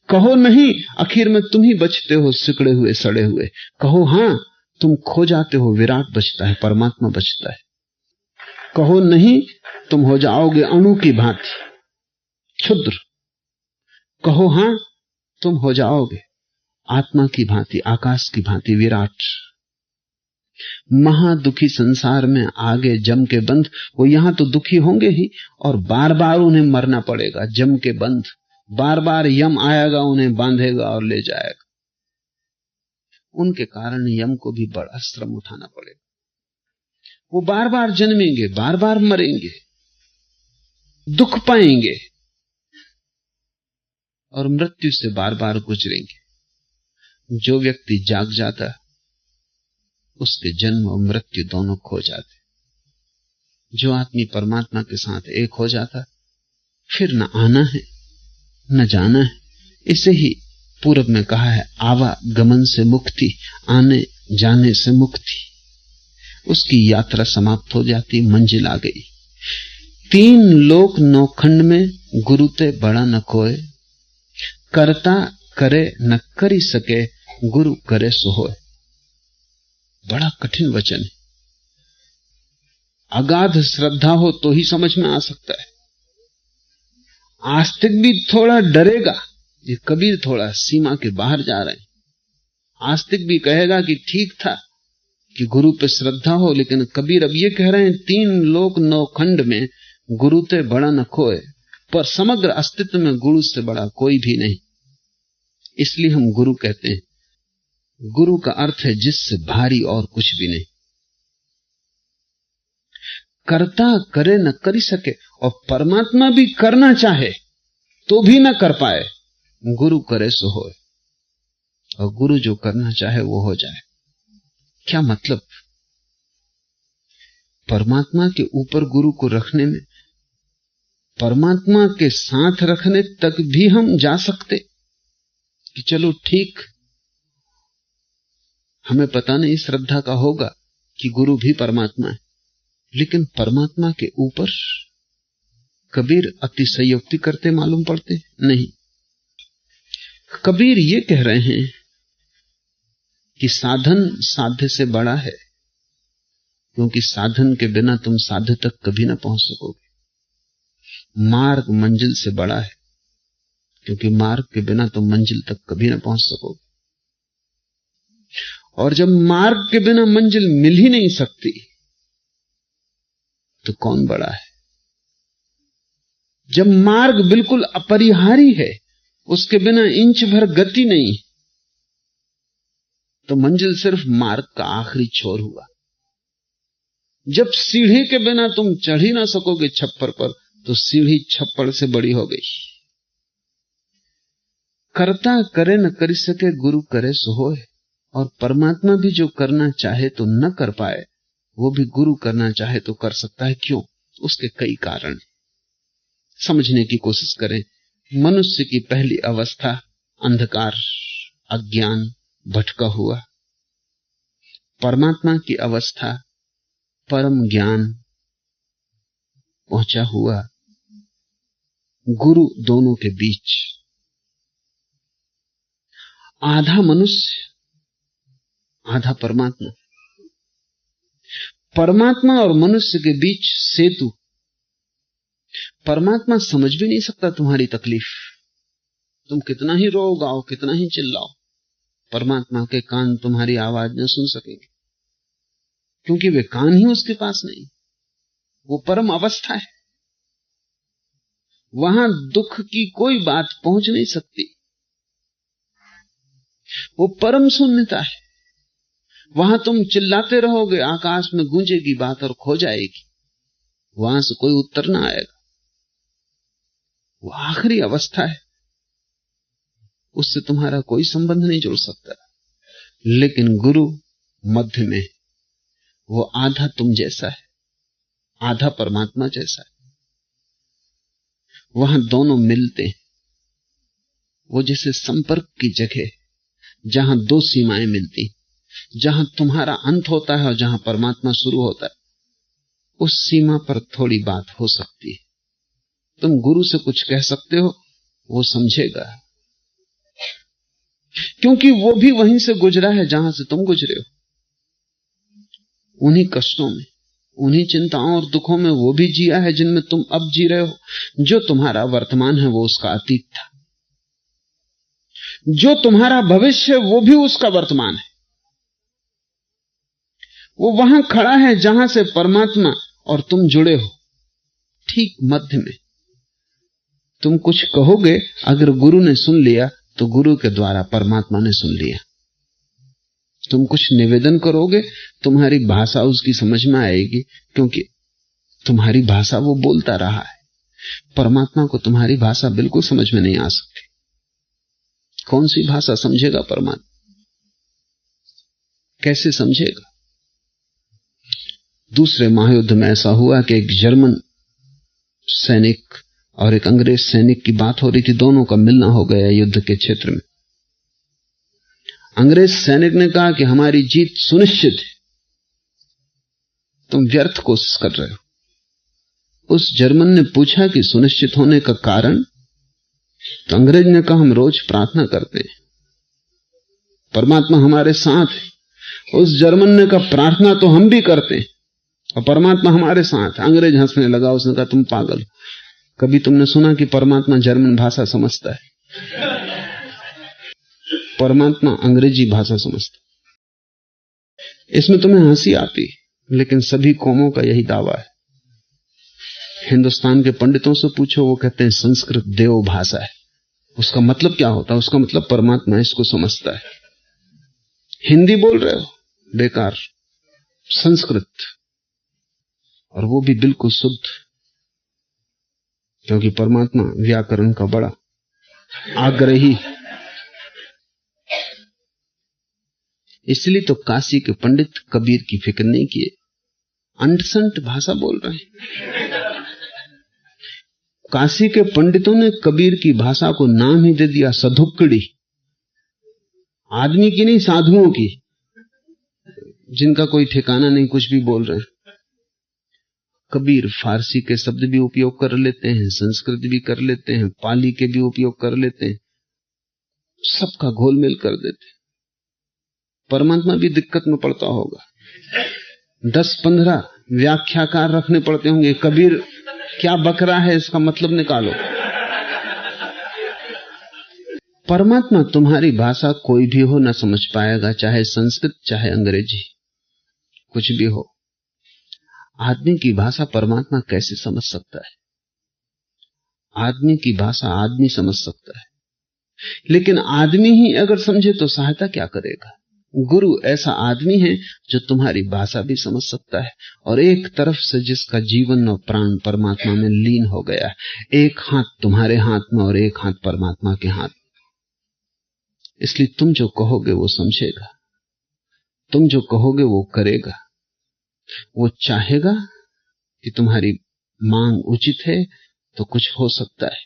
कहो नहीं, आखिर में तुम ही बचते हो सिकड़े हुए सड़े हुए। कहो हां, तुम खो जाते हो, विराट बचता है, परमात्मा बचता है। कहो नहीं, तुम हो जाओगे अणु की भांति क्षुद्र। कहो हां, तुम हो जाओगे आत्मा की भांति, आकाश की भांति विराट। महादुखी संसार में आगे जम के बंध, वो यहां तो दुखी होंगे ही, और बार बार उन्हें मरना पड़ेगा जम के बंध। बार बार यम आएगा, उन्हें बांधेगा और ले जाएगा। उनके कारण यम को भी बड़ा श्रम उठाना पड़ेगा। वो बार बार जन्मेंगे, बार बार मरेंगे, दुख पाएंगे और मृत्यु से बार बार गुजरेंगे। जो व्यक्ति जाग जाता, उसके जन्म और मृत्यु दोनों खो जाते। जो आदमी परमात्मा के साथ एक हो जाता, फिर न आना है न जाना है। इसे ही पूरब में कहा है, आवागमन से मुक्ति, आने जाने से मुक्ति। उसकी यात्रा समाप्त हो जाती, मंजिल आ गई। 3 लोक 9 खंड में गुरु ते बड़ा न कोय, करता करे न करी सके, गुरु करे सो होय। बड़ा कठिन वचन है। अगाध श्रद्धा हो तो ही समझ में आ सकता है। आस्तिक भी थोड़ा डरेगा, ये कबीर थोड़ा सीमा के बाहर जा रहे हैं। आस्तिक भी कहेगा कि ठीक था कि गुरु पे श्रद्धा हो, लेकिन कबीर अब ये कह रहे हैं 3 लोक 9 खंड में गुरु ते बड़ा न खोए, पर समग्र अस्तित्व में गुरु से बड़ा कोई भी नहीं। इसलिए हम गुरु कहते हैं। गुरु का अर्थ है जिससे भारी और कुछ भी नहीं। करता करे न करी सके, और परमात्मा भी करना चाहे तो भी न कर पाए, गुरु करे सो होए। और गुरु जो करना चाहे वो हो जाए। क्या मतलब? परमात्मा के ऊपर गुरु को रखने में, परमात्मा के साथ रखने तक भी हम जा सकते कि चलो ठीक, हमें पता नहीं श्रद्धा का होगा कि गुरु भी परमात्मा है, लेकिन परमात्मा के ऊपर कबीर अतिशयोक्ति करते मालूम पड़ते नहीं। कबीर ये कह रहे हैं कि साधन साध्य से बड़ा है, क्योंकि साधन के बिना तुम साध्य तक कभी ना पहुंच सकोगे। मार्ग मंजिल से बड़ा है, क्योंकि मार्ग के बिना तुम मंजिल तक कभी ना पहुंच सकोगे। और जब मार्ग के बिना मंजिल मिल ही नहीं सकती, तो कौन बड़ा है? जब मार्ग बिल्कुल अपरिहार्य है, उसके बिना इंच भर गति नहीं, तो मंजिल सिर्फ मार्ग का आखिरी छोर हुआ। जब सीढ़ी के बिना तुम चढ़ ही ना सकोगे छप्पर पर, तो सीढ़ी छप्पर से बड़ी हो गई। करता करे न कर सके, गुरु करे सो होए। और परमात्मा भी जो करना चाहे तो न कर पाए, वो भी गुरु करना चाहे तो कर सकता है। क्यों? उसके कई कारण समझने की कोशिश करें। मनुष्य की पहली अवस्था अंधकार, अज्ञान, भटका हुआ। परमात्मा की अवस्था परम ज्ञान, पहुंचा हुआ। गुरु दोनों के बीच आधा मनुष्य, आधा परमात्मा। परमात्मा और मनुष्य के बीच सेतु। परमात्मा समझ भी नहीं सकता तुम्हारी तकलीफ। तुम कितना ही रो गाओ, कितना ही चिल्लाओ, परमात्मा के कान तुम्हारी आवाज न सुन सकेंगे, क्योंकि वे कान ही उसके पास नहीं। वो परम अवस्था है, वहां दुख की कोई बात पहुंच नहीं सकती। वो परम शून्यता है। वहां तुम चिल्लाते रहोगे, आकाश में गूंजेगी बात और खो जाएगी, वहां से कोई उत्तर ना आएगा। वो आखिरी अवस्था है। उससे तुम्हारा कोई संबंध नहीं जुड़ सकता। लेकिन गुरु मध्य में, वो आधा तुम जैसा है, आधा परमात्मा जैसा है। वहां दोनों मिलते हैं। वो जैसे संपर्क की जगह, जहां दो सीमाएं मिलती, जहां तुम्हारा अंत होता है और जहां परमात्मा शुरू होता है, उस सीमा पर थोड़ी बात हो सकती है। तुम गुरु से कुछ कह सकते हो, वो समझेगा, क्योंकि वो भी वहीं से गुजरा है जहां से तुम गुजरे हो। उन्हीं कष्टों में, उन्हीं चिंताओं और दुखों में वो भी जिया है जिनमें तुम अब जी रहे हो। जो तुम्हारा वर्तमान है वो उसका अतीत था, जो तुम्हारा भविष्य है वो भी उसका वर्तमान है। वो वहां खड़ा है जहां से परमात्मा और तुम जुड़े हो, ठीक मध्य में। तुम कुछ कहोगे, अगर गुरु ने सुन लिया तो गुरु के द्वारा परमात्मा ने सुन लिया। तुम कुछ निवेदन करोगे, तुम्हारी भाषा उसकी समझ में आएगी, क्योंकि तुम्हारी भाषा वो बोलता रहा है। परमात्मा को तुम्हारी भाषा बिल्कुल समझ में नहीं आ सकती। कौन सी भाषा समझेगा परमात्मा? कैसे समझेगा? दूसरे महायुद्ध में ऐसा हुआ कि एक जर्मन सैनिक और एक अंग्रेज सैनिक की बात हो रही थी। दोनों का मिलना हो गया युद्ध के क्षेत्र में। अंग्रेज सैनिक ने कहा कि हमारी जीत सुनिश्चित है, तुम व्यर्थ कोशिश कर रहे हो। उस जर्मन ने पूछा कि सुनिश्चित होने का कारण? तो अंग्रेज ने कहा, हम रोज प्रार्थना करते हैं, परमात्मा हमारे साथ है। उस जर्मन ने कहा, प्रार्थना तो हम भी करते हैं और परमात्मा हमारे साथ। अंग्रेज हंसने लगा। उसने कहा, तुम पागल, कभी तुमने सुना कि परमात्मा जर्मन भाषा समझता है? परमात्मा अंग्रेजी भाषा समझता। इसमें तुम्हें हंसी आती, लेकिन सभी कौमों का यही दावा है। हिंदुस्तान के पंडितों से पूछो, वो कहते हैं संस्कृत देव भाषा है। उसका मतलब क्या होता है? उसका मतलब परमात्मा इसको समझता है। हिंदी बोल रहे हो, बेकार। संस्कृत, और वो भी बिल्कुल शुद्ध, क्योंकि परमात्मा व्याकरण का बड़ा आग्रही। इसलिए तो काशी के पंडित कबीर की फिक्र नहीं किए, अंट-संट भाषा बोल रहे हैं। काशी के पंडितों ने कबीर की भाषा को नाम ही दे दिया सधुक्कड़ी। आदमी की नहीं, साधुओं की, जिनका कोई ठिकाना नहीं, कुछ भी बोल रहे हैं। कबीर फारसी के शब्द भी उपयोग कर लेते हैं, संस्कृत भी कर लेते हैं, पाली के भी उपयोग कर लेते हैं, सबका घोलमेल कर देते हैं। परमात्मा भी दिक्कत में पड़ता होगा, 10-15 व्याख्याकार रखने पड़ते होंगे। कबीर क्या बक रहा है, इसका मतलब निकालो। परमात्मा तुम्हारी भाषा कोई भी हो न समझ पाएगा, चाहे संस्कृत चाहे अंग्रेजी, कुछ भी हो। आदमी की भाषा परमात्मा कैसे समझ सकता है? आदमी की भाषा आदमी समझ सकता है, लेकिन आदमी ही अगर समझे तो सहायता क्या करेगा? गुरु ऐसा आदमी है जो तुम्हारी भाषा भी समझ सकता है, और एक तरफ से जिसका जीवन और प्राण परमात्मा में लीन हो गया है। एक हाथ तुम्हारे हाथ में और एक हाथ परमात्मा के हाथ। इसलिए तुम जो कहोगे वो समझेगा, तुम जो कहोगे वो करेगा। वो चाहेगा कि तुम्हारी मांग उचित है तो कुछ हो सकता है,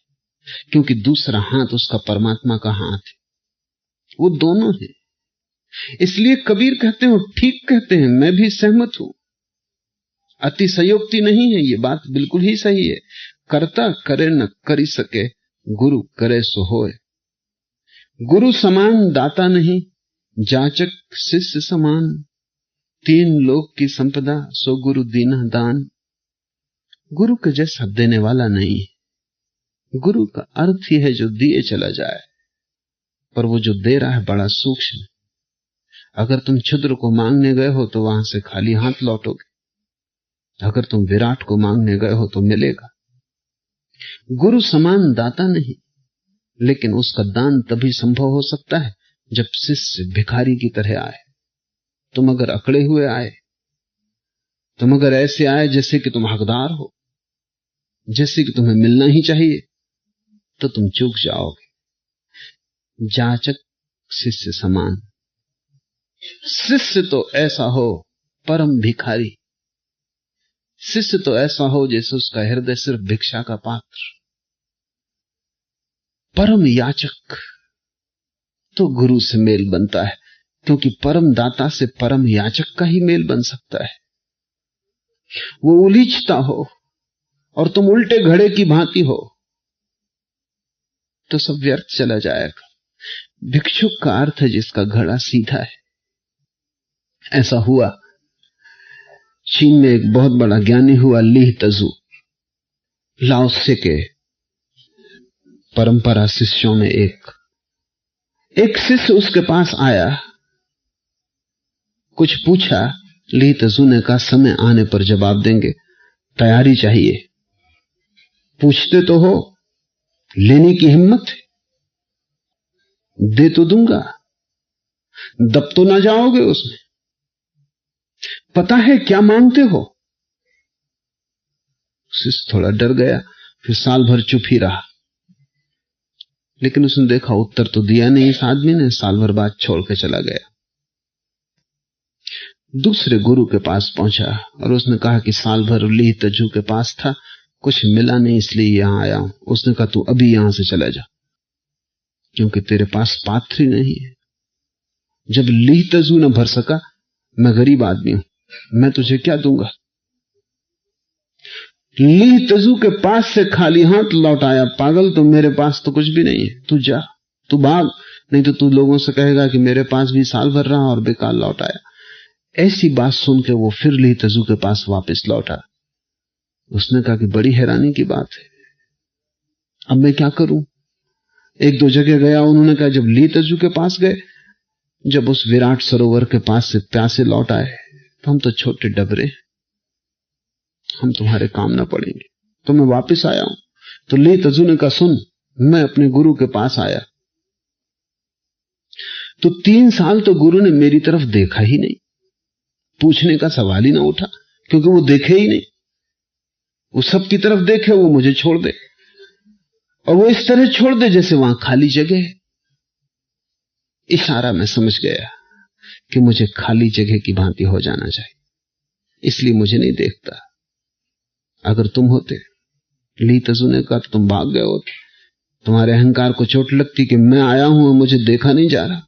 क्योंकि दूसरा हाथ उसका परमात्मा का हाथ है। वो दोनों है। इसलिए कबीर कहते हो, ठीक कहते हैं, मैं भी सहमत हूं, अतिशयोक्ति नहीं है, ये बात बिल्कुल ही सही है। करता करे न करी सके, गुरु करे सो होए। गुरु समान दाता नहीं, जाचक शिष्य समान। 3 लोक की संपदा, सो गुरु दीना दान। गुरु के जैसा देने वाला नहीं है। गुरु का अर्थ ही है जो दिए चला जाए, पर वो जो दे रहा है बड़ा सूक्ष्म। अगर तुम क्षुद्र को मांगने गए हो तो वहां से खाली हाथ लौटोगे, अगर तुम विराट को मांगने गए हो तो मिलेगा। गुरु समान दाता नहीं, लेकिन उसका दान तभी संभव हो सकता है जब शिष्य भिखारी की तरह आए। तुम अगर अकड़े हुए आए, तुम अगर ऐसे आए जैसे कि तुम हकदार हो, जैसे कि तुम्हें मिलना ही चाहिए, तो तुम चूक जाओगे। जाचक शिष्य समान। शिष्य तो ऐसा हो परम भिखारी, शिष्य तो ऐसा हो जैसे उसका हृदय सिर्फ भिक्षा का पात्र। परम याचक तो गुरु से मेल बनता है, क्योंकि परम दाता से परम याचक का ही मेल बन सकता है। वो उलीचता हो और तुम उल्टे घड़े की भांति हो तो सब व्यर्थ चला जाएगा। भिक्षुक का अर्थ है जिसका घड़ा सीधा है। ऐसा हुआ, चीन में एक बहुत बड़ा ज्ञानी हुआ ली तजू, लाओसे के परंपरा शिष्यों में एक शिष्य उसके पास आया, कुछ पूछा। ली तजू ने कहा समय आने पर जवाब देंगे, तैयारी चाहिए। पूछते तो हो, लेने की हिम्मत है? दे तो दूंगा, दब तो ना जाओगे उसमें? पता है क्या मांगते हो? शिष्य थोड़ा डर गया, फिर साल भर चुप ही रहा। लेकिन उसने देखा उत्तर तो दिया नहीं इस आदमी ने, साल भर बाद छोड़ के चला गया। दूसरे गुरु के पास पहुंचा और उसने कहा कि साल भर ली तजू के पास था, कुछ मिला नहीं इसलिए यहां आया हूं। उसने कहा तू अभी यहां से चला जा, क्योंकि तेरे पास पात्र ही नहीं है। जब ली तजू न भर सका, मैं गरीब आदमी हूं, मैं तुझे क्या दूंगा? ली तजू के पास से खाली हाथ लौट आया। पागल, तो मेरे पास तो कुछ भी नहीं है, तू जा, तू भाग, नहीं तो तू लोगों से कहेगा कि मेरे पास भी साल भर रहा और बेकार लौट आया। ऐसी बात सुन के वो फिर ली तजू के पास वापस लौटा। उसने कहा कि बड़ी हैरानी की बात है, अब मैं क्या करूं? एक दो जगह गया, उन्होंने कहा जब ली तजू के पास गए, जब उस विराट सरोवर के पास से प्यासे लौट आए, तो हम तो छोटे डबरे, हम तुम्हारे काम ना पड़ेंगे, तो मैं वापस आया हूं। तो ली तजू ने कहा सुन, मैं अपने गुरु के पास आया तो 3 साल तो गुरु ने मेरी तरफ देखा ही नहीं, पूछने का सवाल ही ना उठा, क्योंकि वो देखे ही नहीं। वो सबकी तरफ देखे, वो मुझे छोड़ दे, और वो इस तरह छोड़ दे जैसे वहां खाली जगह है। इशारा मैं समझ गया कि मुझे खाली जगह की भांति हो जाना चाहिए, इसलिए मुझे नहीं देखता। अगर तुम होते, ली तजू ने कहा, तो तुम भाग गए होते। तुम्हारे अहंकार को चोट लगती कि मैं आया हूं और मुझे देखा नहीं जा रहा।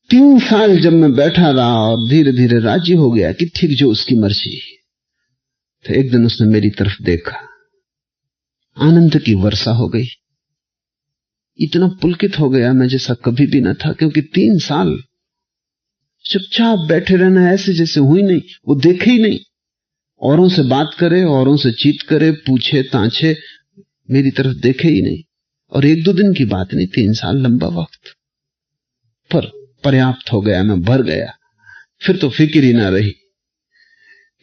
3 साल जब मैं बैठा रहा और धीरे धीरे राजी हो गया कि ठीक जो उसकी मर्जी, तो एक दिन उसने मेरी तरफ देखा, आनंद की वर्षा हो गई। इतना पुलकित हो गया मैं जैसा कभी भी न था, क्योंकि 3 साल चुपचाप बैठे रहना ऐसे जैसे हुई नहीं, वो देखे ही नहीं। औरों से बात करे, औरों से चीत करे, पूछे ताछे, मेरी तरफ देखे ही नहीं। और 1-2 दिन की बात नहीं, 3 साल लंबा वक्त, पर पर्याप्त हो गया, मैं भर गया। फिर तो फिक्र ही ना रही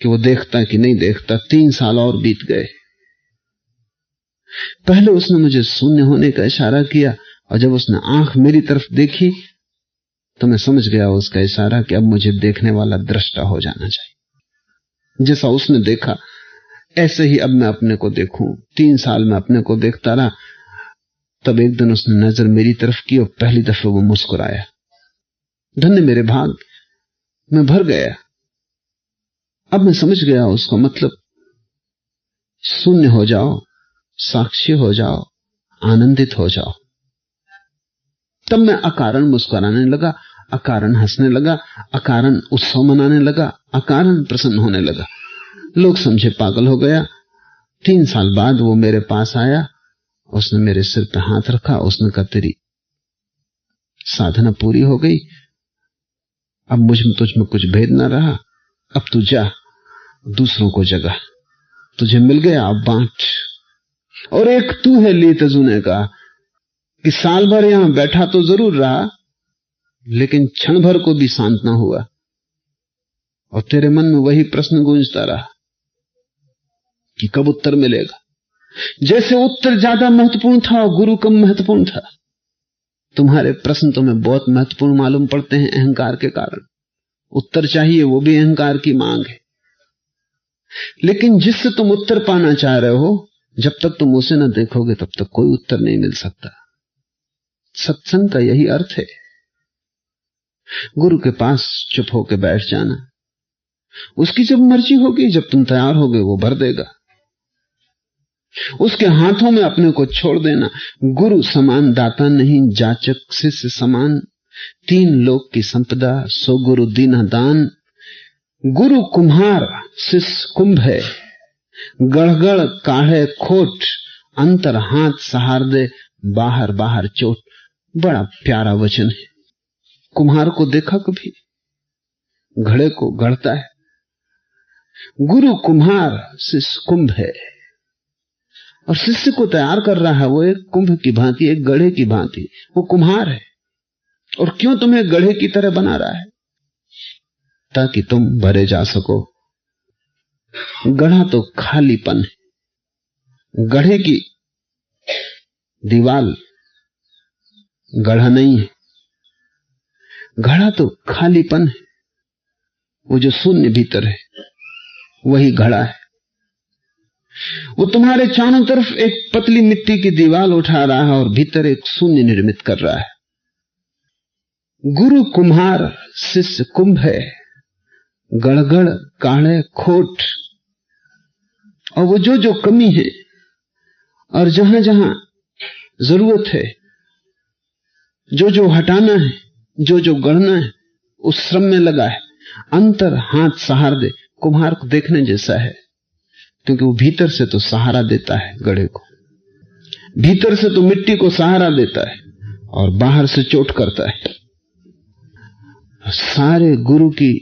कि वो देखता कि नहीं देखता। 3 साल और बीत गए। पहले उसने मुझे शून्य होने का इशारा किया, और जब उसने आंख मेरी तरफ देखी तो मैं समझ गया उसका इशारा कि अब मुझे देखने वाला दृष्टा हो जाना चाहिए। जैसा उसने देखा ऐसे ही अब मैं अपने को देखूं। 3 साल में अपने को देखता रहा, तब एक दिन उसने नजर मेरी तरफ की और पहली दफे वो मुस्कुराया। धन्य मेरे भाग, मैं भर गया। अब मैं समझ गया उसका मतलब, शून्य हो जाओ, साक्षी हो जाओ, आनंदित हो जाओ। तब मैं अकारण मुस्कुराने लगा, अकारण हंसने लगा, अकारण उत्सव मनाने लगा, अकारण प्रसन्न होने लगा। लोग समझे पागल हो गया। 3 साल बाद वो मेरे पास आया, उसने मेरे सिर पे हाथ रखा, उसने कहा तेरी साधना पूरी हो गई, अब मुझ में तुझ में कुछ भेद ना रहा, अब तू जा, दूसरों को जगा, तुझे मिल गया, अब बांट। और एक तू है, ली तजू ने कहा, कि साल भर यहां बैठा तो जरूर रहा, लेकिन क्षण भर को भी शांत ना हुआ, और तेरे मन में वही प्रश्न गूंजता रहा कि कब उत्तर मिलेगा। जैसे उत्तर ज्यादा महत्वपूर्ण था और गुरु कम महत्वपूर्ण था। तुम्हारे प्रश्न तुम्हें बहुत महत्वपूर्ण मालूम पड़ते हैं अहंकार के कारण। उत्तर चाहिए, वो भी अहंकार की मांग है। लेकिन जिससे तुम उत्तर पाना चाह रहे हो, जब तक तुम उसे न देखोगे तब तक कोई उत्तर नहीं मिल सकता। सत्संग का यही अर्थ है। गुरु के पास चुप होकर बैठ जाना, उसकी जब मर्जी होगी, जब तुम तैयार होगे वो भर देगा। उसके हाथों में अपने को छोड़ देना। गुरु समान दाता नहीं, जाचक शिष्य समान, तीन लोक की संपदा सो गुरु दीना दान। गुरु कुम्हार शिष्य कुंभ है, गढ़गढ़ काढ़े खोट, अंतर हाथ सहार दे, बाहर बाहर चोट। बड़ा प्यारा वचन है। कुम्हार को देखा कभी? घड़े को गढ़ता है। गुरु कुम्हार शिष्य कुंभ है, और शिष्य को तैयार कर रहा है। वो एक कुंभ की भांति, एक गढ़े की भांति वो कुम्हार है। और क्यों तुम्हें गढ़े की तरह बना रहा है? ताकि तुम भरे जा सको। गढ़ा तो खालीपन है, गढ़े की दीवाल गढ़ा नहीं है। गढ़ा तो खालीपन है, वो जो शून्य भीतर है वही घड़ा है। वो तुम्हारे चारों तरफ एक पतली मिट्टी की दीवार उठा रहा है और भीतर एक शून्य निर्मित कर रहा है। गुरु कुम्हार शिष्य कुंभ है, गढ़गढ़ काढ़े खोट। और वो जो जो कमी है और जहां जहां जरूरत है, जो जो हटाना है, जो जो गढ़ना है, उस श्रम में लगा है। अंतर हाथ सहार दे, कुम्हार को देखने जैसा है, क्योंकि वो भीतर से तो सहारा देता है गढ़े को, भीतर से तो मिट्टी को सहारा देता है और बाहर से चोट करता है। सारे गुरु की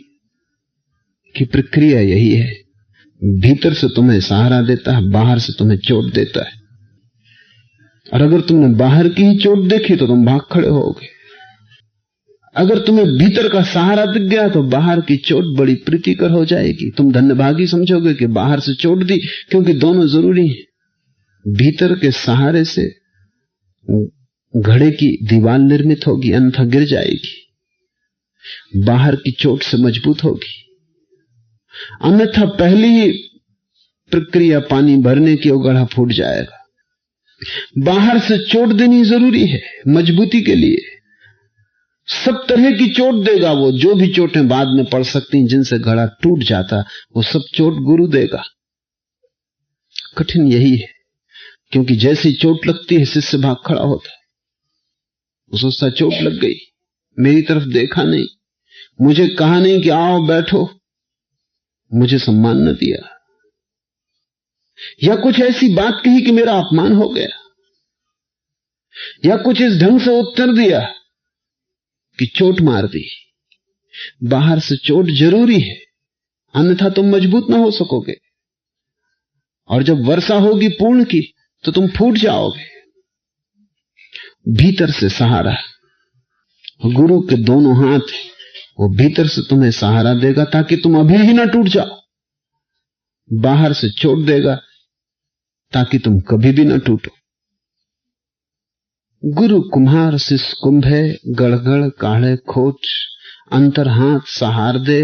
प्रक्रिया यही है, भीतर से तुम्हें सहारा देता है, बाहर से तुम्हें चोट देता है। और अगर तुमने बाहर की ही चोट देखी तो तुम भाग खड़े होगे। अगर तुम्हें भीतर का सहारा दिख गया तो बाहर की चोट बड़ी प्रीतिकर हो जाएगी। तुम धन्यभागी समझोगे कि बाहर से चोट दी, क्योंकि दोनों जरूरी हैं। भीतर के सहारे से घड़े की दीवार निर्मित होगी, अन्यथा गिर जाएगी। बाहर की चोट से मजबूत होगी, अन्यथा पहली ही प्रक्रिया पानी भरने की वो गढ़ा फूट जाएगा। बाहर से चोट देनी जरूरी है मजबूती के लिए। सब तरह की चोट देगा वो, जो भी चोटें बाद में पड़ सकती, जिनसे घड़ा टूट जाता, वो सब चोट गुरु देगा। कठिन यही है, क्योंकि जैसी चोट लगती है शिष्य भाग खड़ा होता है। वो सोचता चोट लग गई, मेरी तरफ देखा नहीं, मुझे कहा नहीं कि आओ बैठो, मुझे सम्मान न दिया, या कुछ ऐसी बात कही कि मेरा अपमान हो गया, या कुछ इस ढंग से उत्तर दिया कि चोट मार दी। बाहर से चोट जरूरी है, अन्यथा तुम मजबूत ना हो सकोगे। और जब वर्षा होगी पूर्ण की तो तुम फूट जाओगे। भीतर से सहारा, गुरु के दोनों हाथ, वो भीतर से तुम्हें सहारा देगा ताकि तुम अभी ही ना टूट जाओ। बाहर से चोट देगा ताकि तुम कभी भी ना टूटो। गुरु कुम्हार शिष्य कुंभ है, गढ़गढ़ काढ़े खोट, अंतर हाथ सहार दे,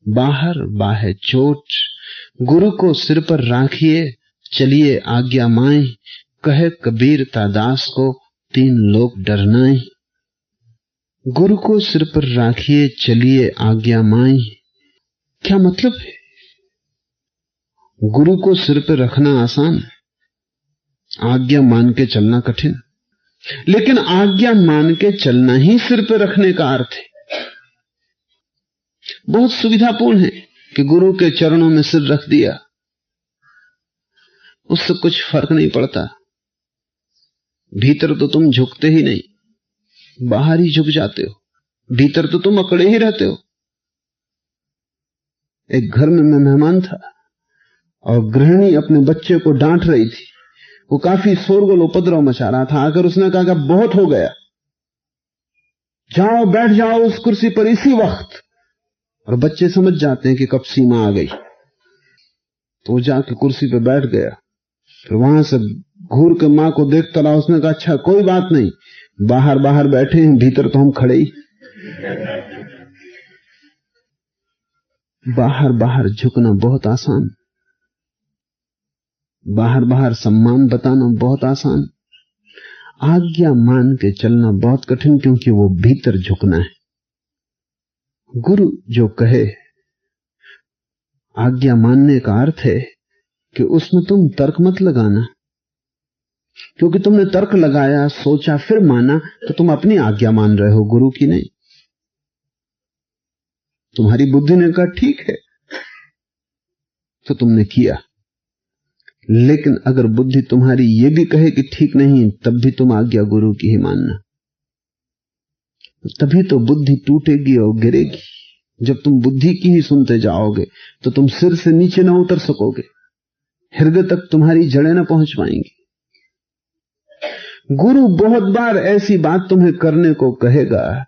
बाहर बाहे चोट। गुरु को सिर पर राखिए, चलिए आज्ञा माए, कहे कबीर तादास को, तीन लोग डरनाए। गुरु को सिर पर राखिए, चलिए आज्ञा माए। क्या मतलब है? गुरु को सिर पर रखना आसान, आज्ञा मान के चलना कठिन। लेकिन आज्ञा मान के चलना ही सिर पर रखने का अर्थ है। बहुत सुविधापूर्ण है कि गुरु के चरणों में सिर रख दिया, उससे कुछ फर्क नहीं पड़ता। भीतर तो तुम झुकते ही नहीं, बाहर ही झुक जाते हो, भीतर तो तुम अकड़े ही रहते हो। एक घर में मैं मेहमान था और गृहिणी अपने बच्चे को डांट रही थी। वो काफी शोरगुल उपद्रव मचा रहा था। आकर उसने कहा कि बहुत हो गया, जाओ बैठ जाओ उस कुर्सी पर इसी वक्त। और बच्चे समझ जाते हैं कि कब सीमा आ गई, तो वो जाके कुर्सी पर बैठ गया। फिर वहां से घूर के मां को देखता रहा। उसने कहा अच्छा कोई बात नहीं, बाहर बाहर बैठे हैं, भीतर तो हम खड़े ही। बाहर बाहर झुकना बहुत आसान, बाहर बाहर सम्मान बताना बहुत आसान, आज्ञा मान के चलना बहुत कठिन, क्योंकि वो भीतर झुकना है। गुरु जो कहे, आज्ञा मानने का अर्थ है कि उसमें तुम तर्क मत लगाना, क्योंकि तुमने तर्क लगाया, सोचा, फिर माना, तो तुम अपनी आज्ञा मान रहे हो, गुरु की नहीं। तुम्हारी बुद्धि ने कहा ठीक है तो तुमने किया, लेकिन अगर बुद्धि तुम्हारी ये भी कहे कि ठीक नहीं, तब भी तुम आज्ञा गुरु की ही मानना। तभी तो बुद्धि टूटेगी और गिरेगी। जब तुम बुद्धि की ही सुनते जाओगे तो तुम सिर से नीचे ना उतर सकोगे, हृदय तक तुम्हारी जड़ें ना पहुंच पाएंगी। गुरु बहुत बार ऐसी बात तुम्हें करने को कहेगा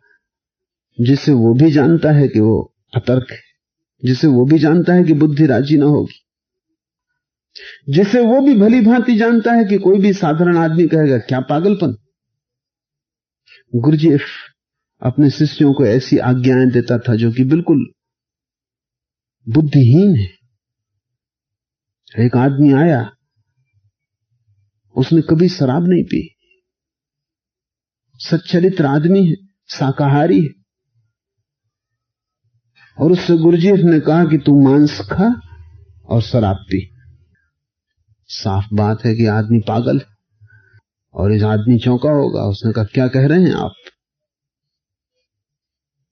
जिसे वो भी जानता है कि वो अतर्क है, जिसे वो भी जानता है कि बुद्धि राजी ना होगी, जिसे वो भी भली भांति जानता है कि कोई भी साधारण आदमी कहेगा क्या पागलपन। गुरुजीएफ अपने शिष्यों को ऐसी आज्ञाएं देता था जो कि बिल्कुल बुद्धिहीन है। एक आदमी आया, उसने कभी शराब नहीं पी, सच्चरित्र आदमी है, शाकाहारी है, और उससे गुरुजीएफ ने कहा कि तू मांस खा और शराब पी। साफ बात है कि आदमी पागल है, और इस आदमी चौंका होगा। उसने कहा क्या कह रहे हैं आप?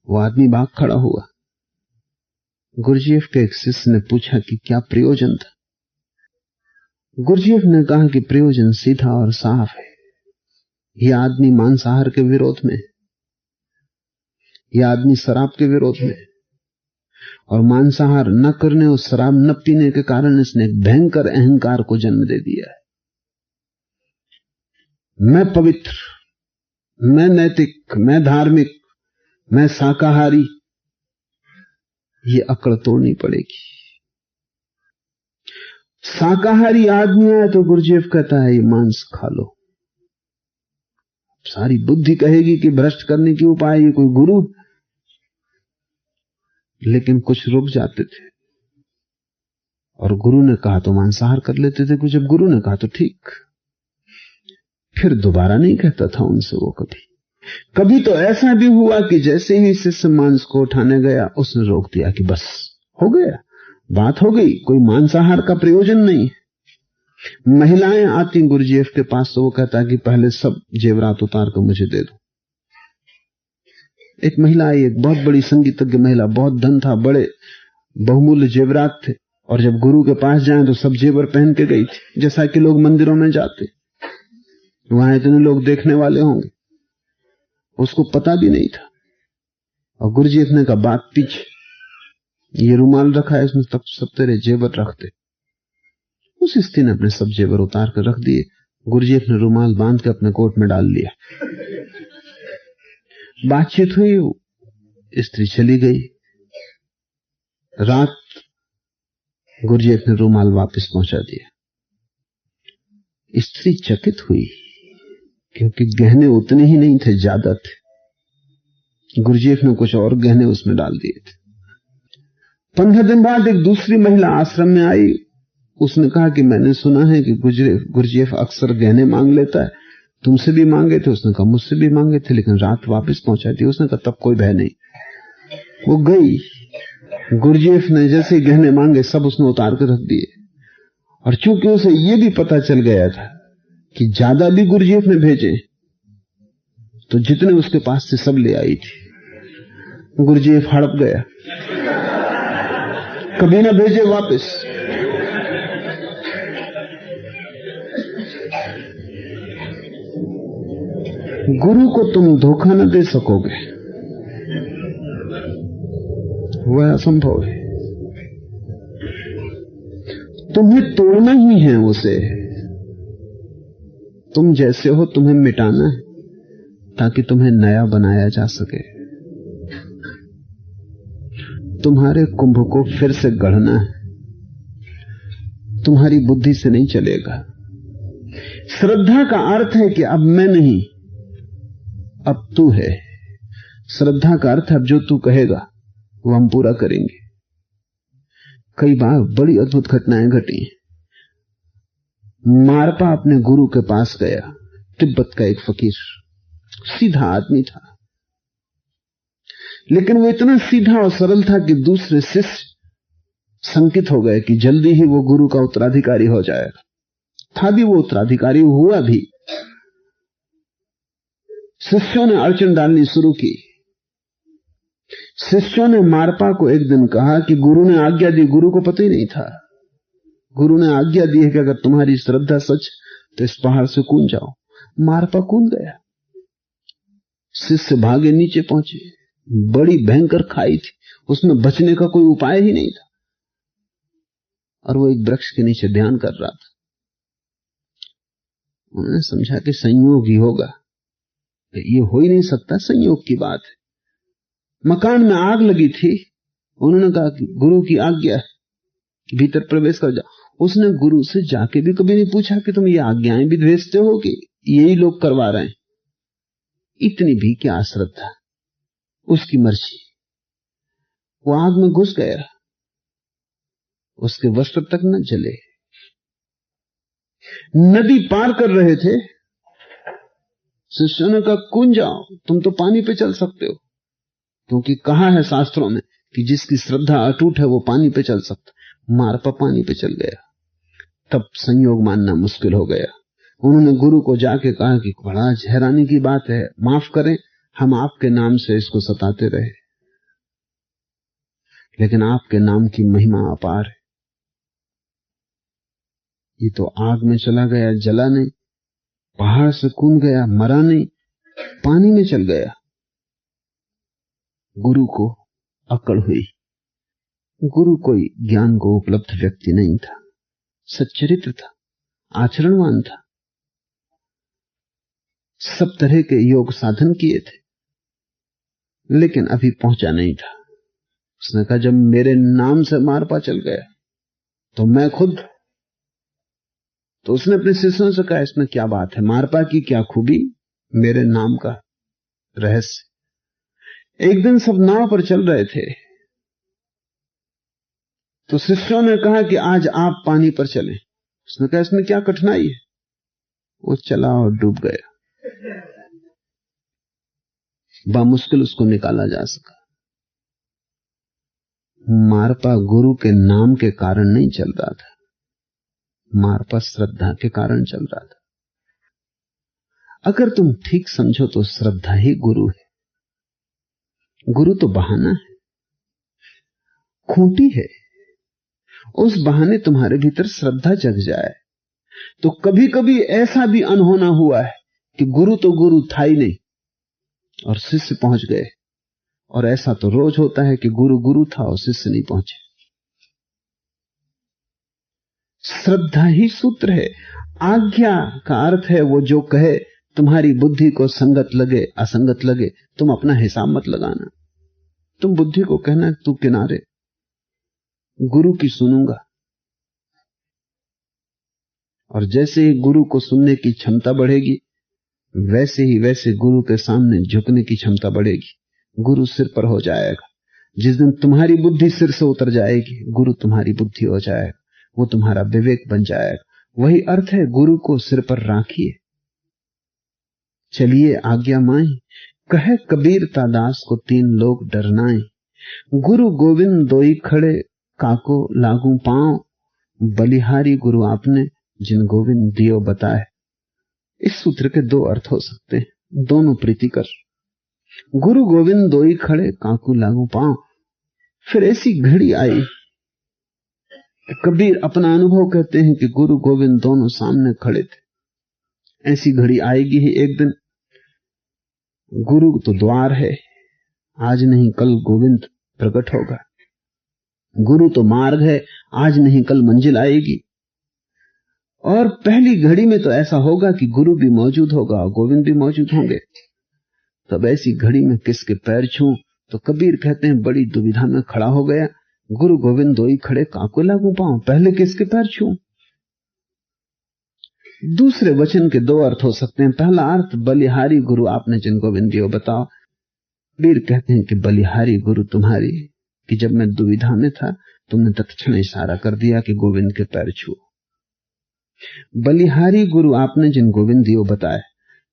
वो आदमी भाग खड़ा हुआ। गुरुजीएफ के एक शिष्य ने पूछा कि क्या प्रयोजन था? गुरुजीएफ ने कहा कि प्रयोजन सीधा और साफ है। यह आदमी मांसाहार के विरोध में, यह आदमी शराब के विरोध में, और मांसाहार न करने और शराब न पीने के कारण इसने एक भयंकर अहंकार को जन्म दे दिया है। मैं पवित्र, मैं नैतिक, मैं धार्मिक, मैं शाकाहारी, ये अकड़ तोड़नी पड़ेगी। शाकाहारी आदमी है तो गुरुजीएफ कहता है ये मांस खा लो। सारी बुद्धि कहेगी कि भ्रष्ट करने की उपाय, ये कोई गुरु। लेकिन कुछ रुक जाते थे, और गुरु ने कहा तो मांसाहार कर लेते थे। कुछ जब गुरु ने कहा तो ठीक, फिर दोबारा नहीं कहता था उनसे वो कभी। कभी तो ऐसा भी हुआ कि जैसे ही शिष्य मांस को उठाने गया, उसने रोक दिया कि बस हो गया, बात हो गई, कोई मांसाहार का प्रयोजन नहीं। महिलाएं आती गुरुजीएफ के पास तो वो कहता कि पहले सब जेवरात उतार कर मुझे दे दो। एक महिला आई, एक बहुत बड़ी संगीतज्ञ महिला, बहुत धन था, बड़े बहुमूल्य जेवरात थे, और जब गुरु के पास जाए तो सब जेवर पहन के गई थी, जैसा कि लोग मंदिरों में जाते, वहां इतने लोग देखने वाले होंगे, उसको पता भी नहीं था। और गुरुजीएफ ने कहा बात पीछे, ये रुमाल रखा है, इसमें तब सब तेरे जेवर रखते। उस स्त्री ने अपने सब जेवर उतार कर रख दिए। गुरुजीएफ ने रुमाल बांध के अपने कोट में डाल लिया। बातचीत हुई, स्त्री चली गई। रात गुरुजीएफ ने रुमाल वापस पहुंचा दिया। स्त्री चकित हुई, क्योंकि गहने उतने ही नहीं थे, ज्यादा थे। गुरुजीएफ ने कुछ और गहने उसमें डाल दिए थे। 15 दिन बाद एक दूसरी महिला आश्रम में आई। उसने कहा कि मैंने सुना है कि गुरुजीएफ अक्सर गहने मांग लेता है, तुमसे भी मांगे थे? उसने कहा मुझसे भी मांगे थे, लेकिन रात वापस पहुंचा दी। उसने कहा तब कोई भय नहीं। वो गई, गुरुजीएफ ने जैसे गहने मांगे सब उसने उतार कर रख दिए। और चूंकि उसे यह भी पता चल गया था कि ज्यादा भी गुरुजीएफ ने भेजे तो जितने उसके पास थे सब ले आई थी। गुरुजीएफ हड़प गया, कभी ना भेजे वापस। गुरु को तुम धोखा न दे सकोगे, वह असंभव है। तुम्हें तोड़ना ही है उसे। तुम जैसे हो तुम्हें मिटाना है, ताकि तुम्हें नया बनाया जा सके। तुम्हारे कुंभ को फिर से गढ़ना है, तुम्हारी बुद्धि से नहीं चलेगा। श्रद्धा का अर्थ है कि अब मैं नहीं, अब तू है। श्रद्धा का अर्थ अब जो तू कहेगा वो हम पूरा करेंगे। कई बार बड़ी अद्भुत घटनाएं घटी। मारपा अपने गुरु के पास गया तिब्बत का एक फकीर, सीधा आदमी था, लेकिन वो इतना सीधा और सरल था कि दूसरे शिष्य संकित हो गए कि जल्दी ही वो गुरु का उत्तराधिकारी हो जाएगा। था भी वो उत्तराधिकारी, हुआ भी। शिष्यों ने अड़चन डालनी शुरू की। शिष्यों ने मारपा को एक दिन कहा कि गुरु ने आज्ञा दी। गुरु को पता ही नहीं था। गुरु ने आज्ञा दी है कि अगर तुम्हारी श्रद्धा सच तो इस पहाड़ से कूद जाओ। मारपा कूद गया। शिष्य भागे नीचे पहुंचे। बड़ी भयंकर खाई थी, उसमें बचने का कोई उपाय ही नहीं था, और वो एक वृक्ष के नीचे ध्यान कर रहा था। उन्होंने समझा कि संयोग ही होगा, ये हो ही नहीं सकता, संयोग की बात है। मकान में आग लगी थी। उन्होंने कहा कि गुरु की आज्ञा है, भीतर प्रवेश कर जाओ। उसने गुरु से जाके भी कभी नहीं पूछा कि तुम ये आज्ञाएं भी भेजते हो कि यही लोग करवा रहे हैं। इतनी भी क्या श्रद्धा, उसकी मर्जी। वो आग में घुस गया, उसके वस्त्र तक न जले। नदी पार कर रहे थे, शिष्यों ने कहा कूद जाओ, तुम तो पानी पे चल सकते हो, क्योंकि कहा है शास्त्रों में कि जिसकी श्रद्धा अटूट है वो पानी पे चल सकता। मारपा पानी पे चल गया। तब संयोग मानना मुश्किल हो गया। उन्होंने गुरु को जाके कहा कि बड़ा हैरानी की बात है, माफ करें, हम आपके नाम से इसको सताते रहे, लेकिन आपके नाम की महिमा अपार है। ये तो आग में चला गया, जला नहीं, पहाड़ से कूद गया, मरा नहीं, पानी में चल गया। गुरु को अकड़ हुई। गुरु कोई ज्ञान को उपलब्ध व्यक्ति नहीं था, सच्चरित्र था, आचरणवान था, सब तरह के योग साधन किए थे, लेकिन अभी पहुंचा नहीं था। उसने कहा जब मेरे नाम से मारपा चल गया तो मैं खुद। तो उसने अपने शिष्यों से कहा इसमें क्या बात है, मारपा की क्या खूबी, मेरे नाम का रहस्य। एक दिन सब नाव पर चल रहे थे, तो शिष्यों ने कहा कि आज आप पानी पर चलें। उसने कहा इसमें क्या कठिनाई है। वो चला और डूब गया। बामुश्किल उसको निकाला जा सका। मारपा गुरु के नाम के कारण नहीं चल रहा था, मारपा श्रद्धा के कारण चल रहा था। अगर तुम ठीक समझो तो श्रद्धा ही गुरु है। गुरु तो बहाना है, खूंटी है। उस बहाने तुम्हारे भीतर श्रद्धा जग जाए तो कभी कभी ऐसा भी अनहोना हुआ है कि गुरु तो गुरु था ही नहीं और शिष्य पहुंच गए, और ऐसा तो रोज होता है कि गुरु गुरु था और शिष्य नहीं पहुंचे। श्रद्धा ही सूत्र है। आज्ञा का अर्थ है वो जो कहे, तुम्हारी बुद्धि को संगत लगे असंगत लगे, तुम अपना हिसाब मत लगाना। तुम बुद्धि को कहना तू किनारे, गुरु की सुनूंगा। और जैसे ही गुरु को सुनने की क्षमता बढ़ेगी, वैसे गुरु के सामने झुकने की क्षमता बढ़ेगी। गुरु सिर पर हो जाएगा। जिस दिन तुम्हारी बुद्धि सिर से उतर जाएगी, गुरु तुम्हारी बुद्धि हो जाएगा, वो तुम्हारा विवेक बन जाएगा। वही अर्थ है गुरु को सिर पर राखिए। चलिए आज्ञा माई, कहे कबीर तादास को तीन लोग डरनाए। गुरु गोविंद दोई खड़े, काको लागू पांव। बलिहारी गुरु आपने, जिन गोविंद दियो बताए। इस सूत्र के दो अर्थ हो सकते हैं, दोनों प्रीतिकर। गुरु गोविंद दोई खड़े, काकू लागू पांव। फिर ऐसी घड़ी आई, कबीर अपना अनुभव कहते हैं कि गुरु गोविंद दोनों सामने खड़े थे। ऐसी घड़ी आएगी ही एक दिन। गुरु तो द्वार है, आज नहीं कल गोविंद प्रकट होगा। गुरु तो मार्ग है, आज नहीं कल मंजिल आएगी। और पहली घड़ी में तो ऐसा होगा कि गुरु भी मौजूद होगा और गोविंद भी मौजूद होंगे। तब ऐसी घड़ी में किसके पैर छूं? तो कबीर कहते हैं बड़ी दुविधा में खड़ा हो गया। गुरु गोविंद दोई खड़े, काको लागू पांव। पहले किसके पैर छूं? दूसरे वचन के दो अर्थ हो सकते हैं। पहला अर्थ, बलिहारी गुरु आपने जिन गोविंद दियो बताओ। कबीर कहते हैं कि बलिहारी गुरु तुम्हारी, कि जब मैं दुविधा में था तुमने तत्क्षण इशारा कर दिया कि गोविंद के पैर छुओ। बलिहारी गुरु आपने जिन गोविंद दियो बताए।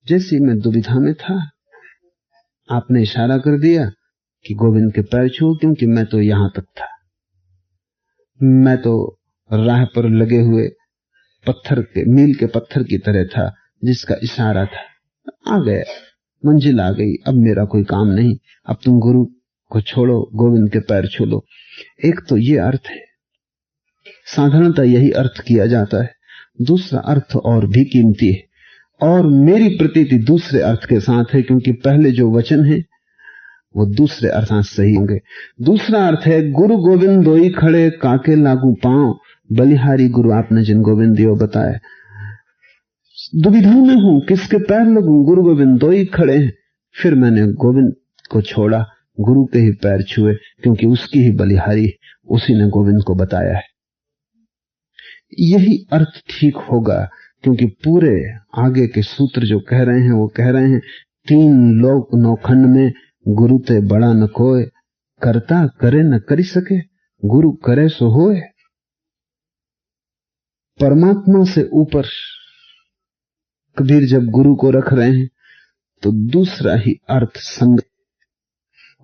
जैसी मैं दुविधा में था, आपने इशारा कर दिया कि गोविंद के पैर छू, क्योंकि मैं तो यहां तक था। मैं तो राह पर लगे हुए पत्थर के, मील के पत्थर की तरह था जिसका इशारा था। आ गया, मंजिल आ गई, अब मेरा कोई काम नहीं, अब तुम गुरु को छोड़ो, गोविंद के पैर छू लो। एक तो ये अर्थ है, साधारणतः यही अर्थ किया जाता है। दूसरा अर्थ और भी कीमती है, और मेरी प्रतीति दूसरे अर्थ के साथ है, क्योंकि पहले जो वचन है वो दूसरे अर्थात सही होंगे। दूसरा अर्थ है, गुरु गोविंद दोई खड़े काके लागू पांव, बलिहारी गुरु आपने जिन गोविंद दियो बताया। दुविधा में हूं, किसके पैर लगूं? गुरु गोविंद दोई खड़े हैं। फिर मैंने गोविंद को छोड़ा, गुरु के ही पैर छुए, क्योंकि उसकी ही बलिहारी, उसी ने गोविंद को बताया है। यही अर्थ ठीक होगा, क्योंकि पूरे आगे के सूत्र जो कह रहे हैं वो कह रहे हैं, तीन लोक नौखंड में गुरु ते बड़ा न कोय, करता करे न करी सके, गुरु करे सो होए। परमात्मा से ऊपर कबीर जब गुरु को रख रहे हैं तो दूसरा ही अर्थ संग,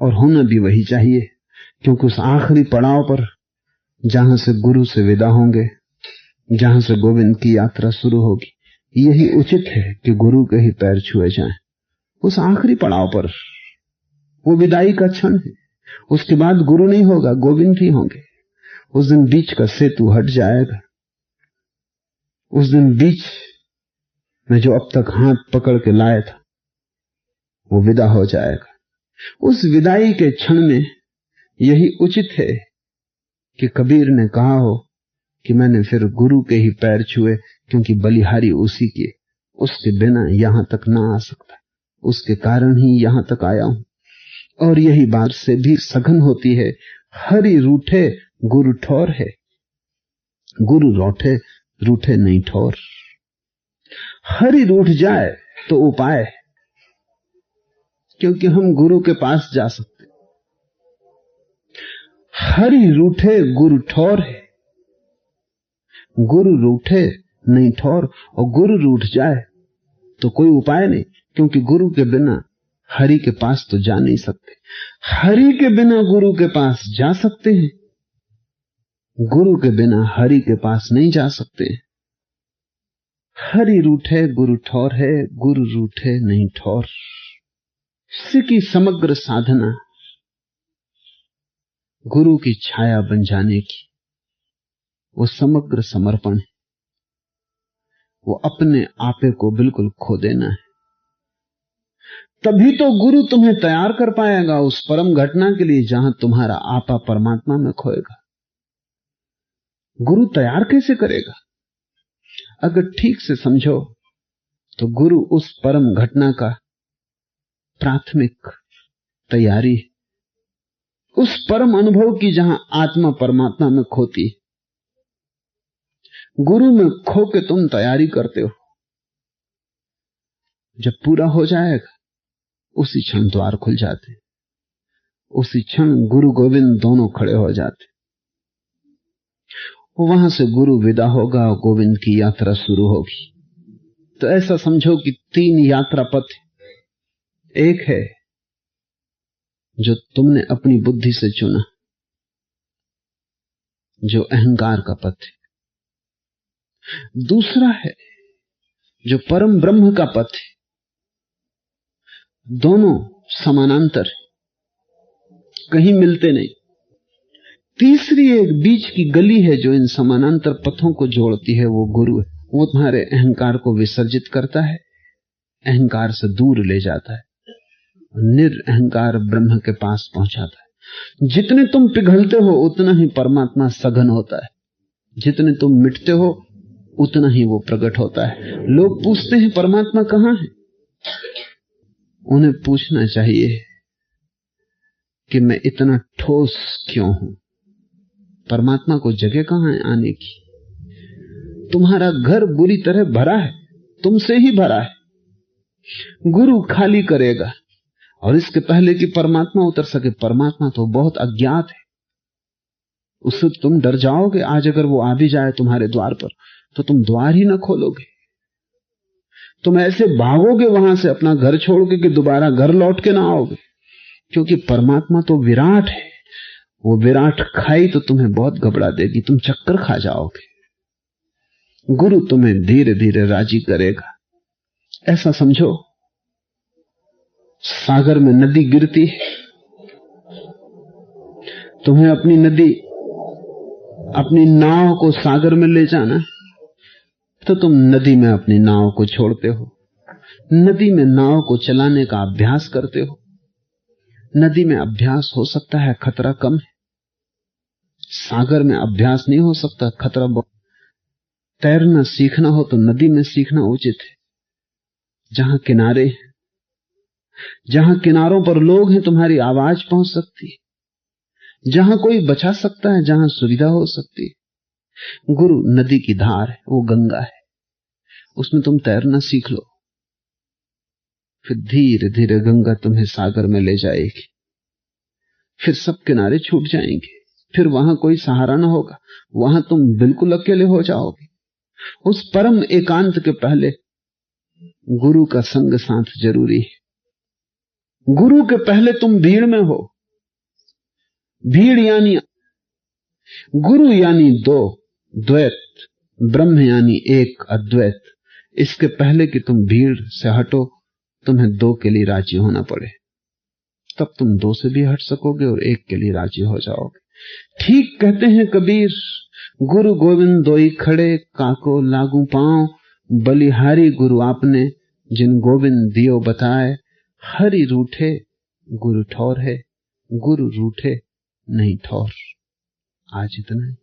और होना भी वही चाहिए, क्योंकि उस आखिरी पड़ाव पर जहां से गुरु से विदा होंगे, जहां से गोविंद की यात्रा शुरू होगी, यही उचित है कि गुरु के ही पैर छुए जाएं। उस आखिरी पड़ाव पर वो विदाई का क्षण है, उसके बाद गुरु नहीं होगा, गोविंद ही होंगे। उस दिन बीच का सेतु हट जाएगा, उस दिन बीच में जो अब तक हाथ पकड़ के लाया था वो विदा हो जाएगा। उस विदाई के क्षण में यही उचित है कि कबीर ने कहा हो कि मैंने फिर गुरु के ही पैर छुए, क्योंकि बलिहारी उसी की, उसके बिना यहां तक ना आ सकता, उसके कारण ही यहां तक आया हूं। और यही बात से भी सघन होती है, हरि रूठे गुरु ठौर है, गुरु लौटे रूठे नहीं ठौर। हरि रूठ जाए तो उपाय, क्योंकि हम गुरु के पास जा सकते। हरि रूठे गुरु ठौर है, गुरु रूठे नहीं ठौर। और गुरु रूठ जाए तो कोई उपाय नहीं, क्योंकि गुरु के बिना हरि के पास तो जा नहीं सकते। हरि के बिना गुरु के पास जा सकते हैं, गुरु के बिना हरि के पास नहीं जा सकते। हरि रूठे गुरु ठौर है, गुरु रूठे नहीं ठौर। की समग्र साधना गुरु की छाया बन जाने की, वो समग्र समर्पण है, वो अपने आपे को बिल्कुल खो देना है। तभी तो गुरु तुम्हें तैयार कर पाएगा उस परम घटना के लिए जहां तुम्हारा आपा परमात्मा में खोएगा। गुरु तैयार कैसे करेगा? अगर ठीक से समझो तो गुरु उस परम घटना का प्राथमिक तैयारी, उस परम अनुभव की जहां आत्मा परमात्मा में खोती। गुरु में खो के तुम तैयारी करते हो, जब पूरा हो जाएगा उसी क्षण द्वार खुल जाते, उसी क्षण गुरु गोविंद दोनों खड़े हो जाते। वहां से गुरु विदा होगा और गोविंद की यात्रा शुरू होगी। तो ऐसा समझो कि तीन यात्रा पथ, एक है जो तुमने अपनी बुद्धि से चुना, जो अहंकार का पथ है। दूसरा है जो परम ब्रह्म का पथ है, दोनों समानांतर है, कहीं मिलते नहीं। तीसरी एक बीच की गली है जो इन समानांतर पथों को जोड़ती है, वो गुरु है। वो तुम्हारे अहंकार को विसर्जित करता है, अहंकार से दूर ले जाता है, निरअहंकार ब्रह्म के पास पहुंचाता है। जितने तुम पिघलते हो उतना ही परमात्मा सघन होता है, जितने तुम मिटते हो उतना ही वो प्रकट होता है। लोग पूछते हैं परमात्मा कहां है? उन्हें पूछना चाहिए कि मैं इतना ठोस क्यों हूं? परमात्मा को जगह कहां है आने की? तुम्हारा घर बुरी तरह भरा है, तुमसे ही भरा है। गुरु खाली करेगा, और इसके पहले कि परमात्मा उतर सके, परमात्मा तो बहुत अज्ञात है, उससे तुम डर जाओगे। आज अगर वो आ भी जाए तुम्हारे द्वार पर तो तुम द्वार ही ना खोलोगे। तुम ऐसे भागोगे वहां से अपना घर छोड़ के कि दोबारा घर लौट के ना आओगे, क्योंकि परमात्मा तो विराट है। वो विराट खाई तो तुम्हें बहुत घबरा देगी, तुम चक्कर खा जाओगे। गुरु तुम्हें धीरे धीरे राजी करेगा। ऐसा समझो, सागर में नदी गिरती है, तुम्हें अपनी नदी, अपनी नाव को सागर में ले जाना, तो तुम नदी में अपनी नाव को छोड़ते हो, नदी में नाव को चलाने का अभ्यास करते हो। नदी में अभ्यास हो सकता है, खतरा कम है। सागर में अभ्यास नहीं हो सकता, खतरा बहुत। तैरना सीखना हो तो नदी में सीखना उचित है, जहां किनारे, जहां किनारों पर लोग हैं, तुम्हारी आवाज पहुंच सकती है, जहां कोई बचा सकता है, जहां सुविधा हो सकती है। गुरु नदी की धार है, वो गंगा है, उसमें तुम तैरना सीख लो, फिर धीरे धीरे गंगा तुम्हें सागर में ले जाएगी। फिर सब किनारे छूट जाएंगे, फिर वहां कोई सहारा न होगा, वहां तुम बिल्कुल अकेले हो जाओगे। उस परम एकांत के पहले गुरु का संग साथ जरूरी है। गुरु के पहले तुम भीड़ में हो। भीड़ यानी गुरु यानी दो, द्वैत, ब्रह्म यानी एक, अद्वैत। इसके पहले कि तुम भीड़ से हटो, तुम्हें दो के लिए राजी होना पड़े, तब तुम दो से भी हट सकोगे और एक के लिए राजी हो जाओगे। ठीक कहते हैं कबीर, गुरु गोविंद दोई खड़े, काको लागू पांव, बलिहारी गुरु आपने, जिन गोविंद दियो बताए, हरि रूठे गुरु ठौर है, गुरु रूठे नहीं ठौर। आज इतना है।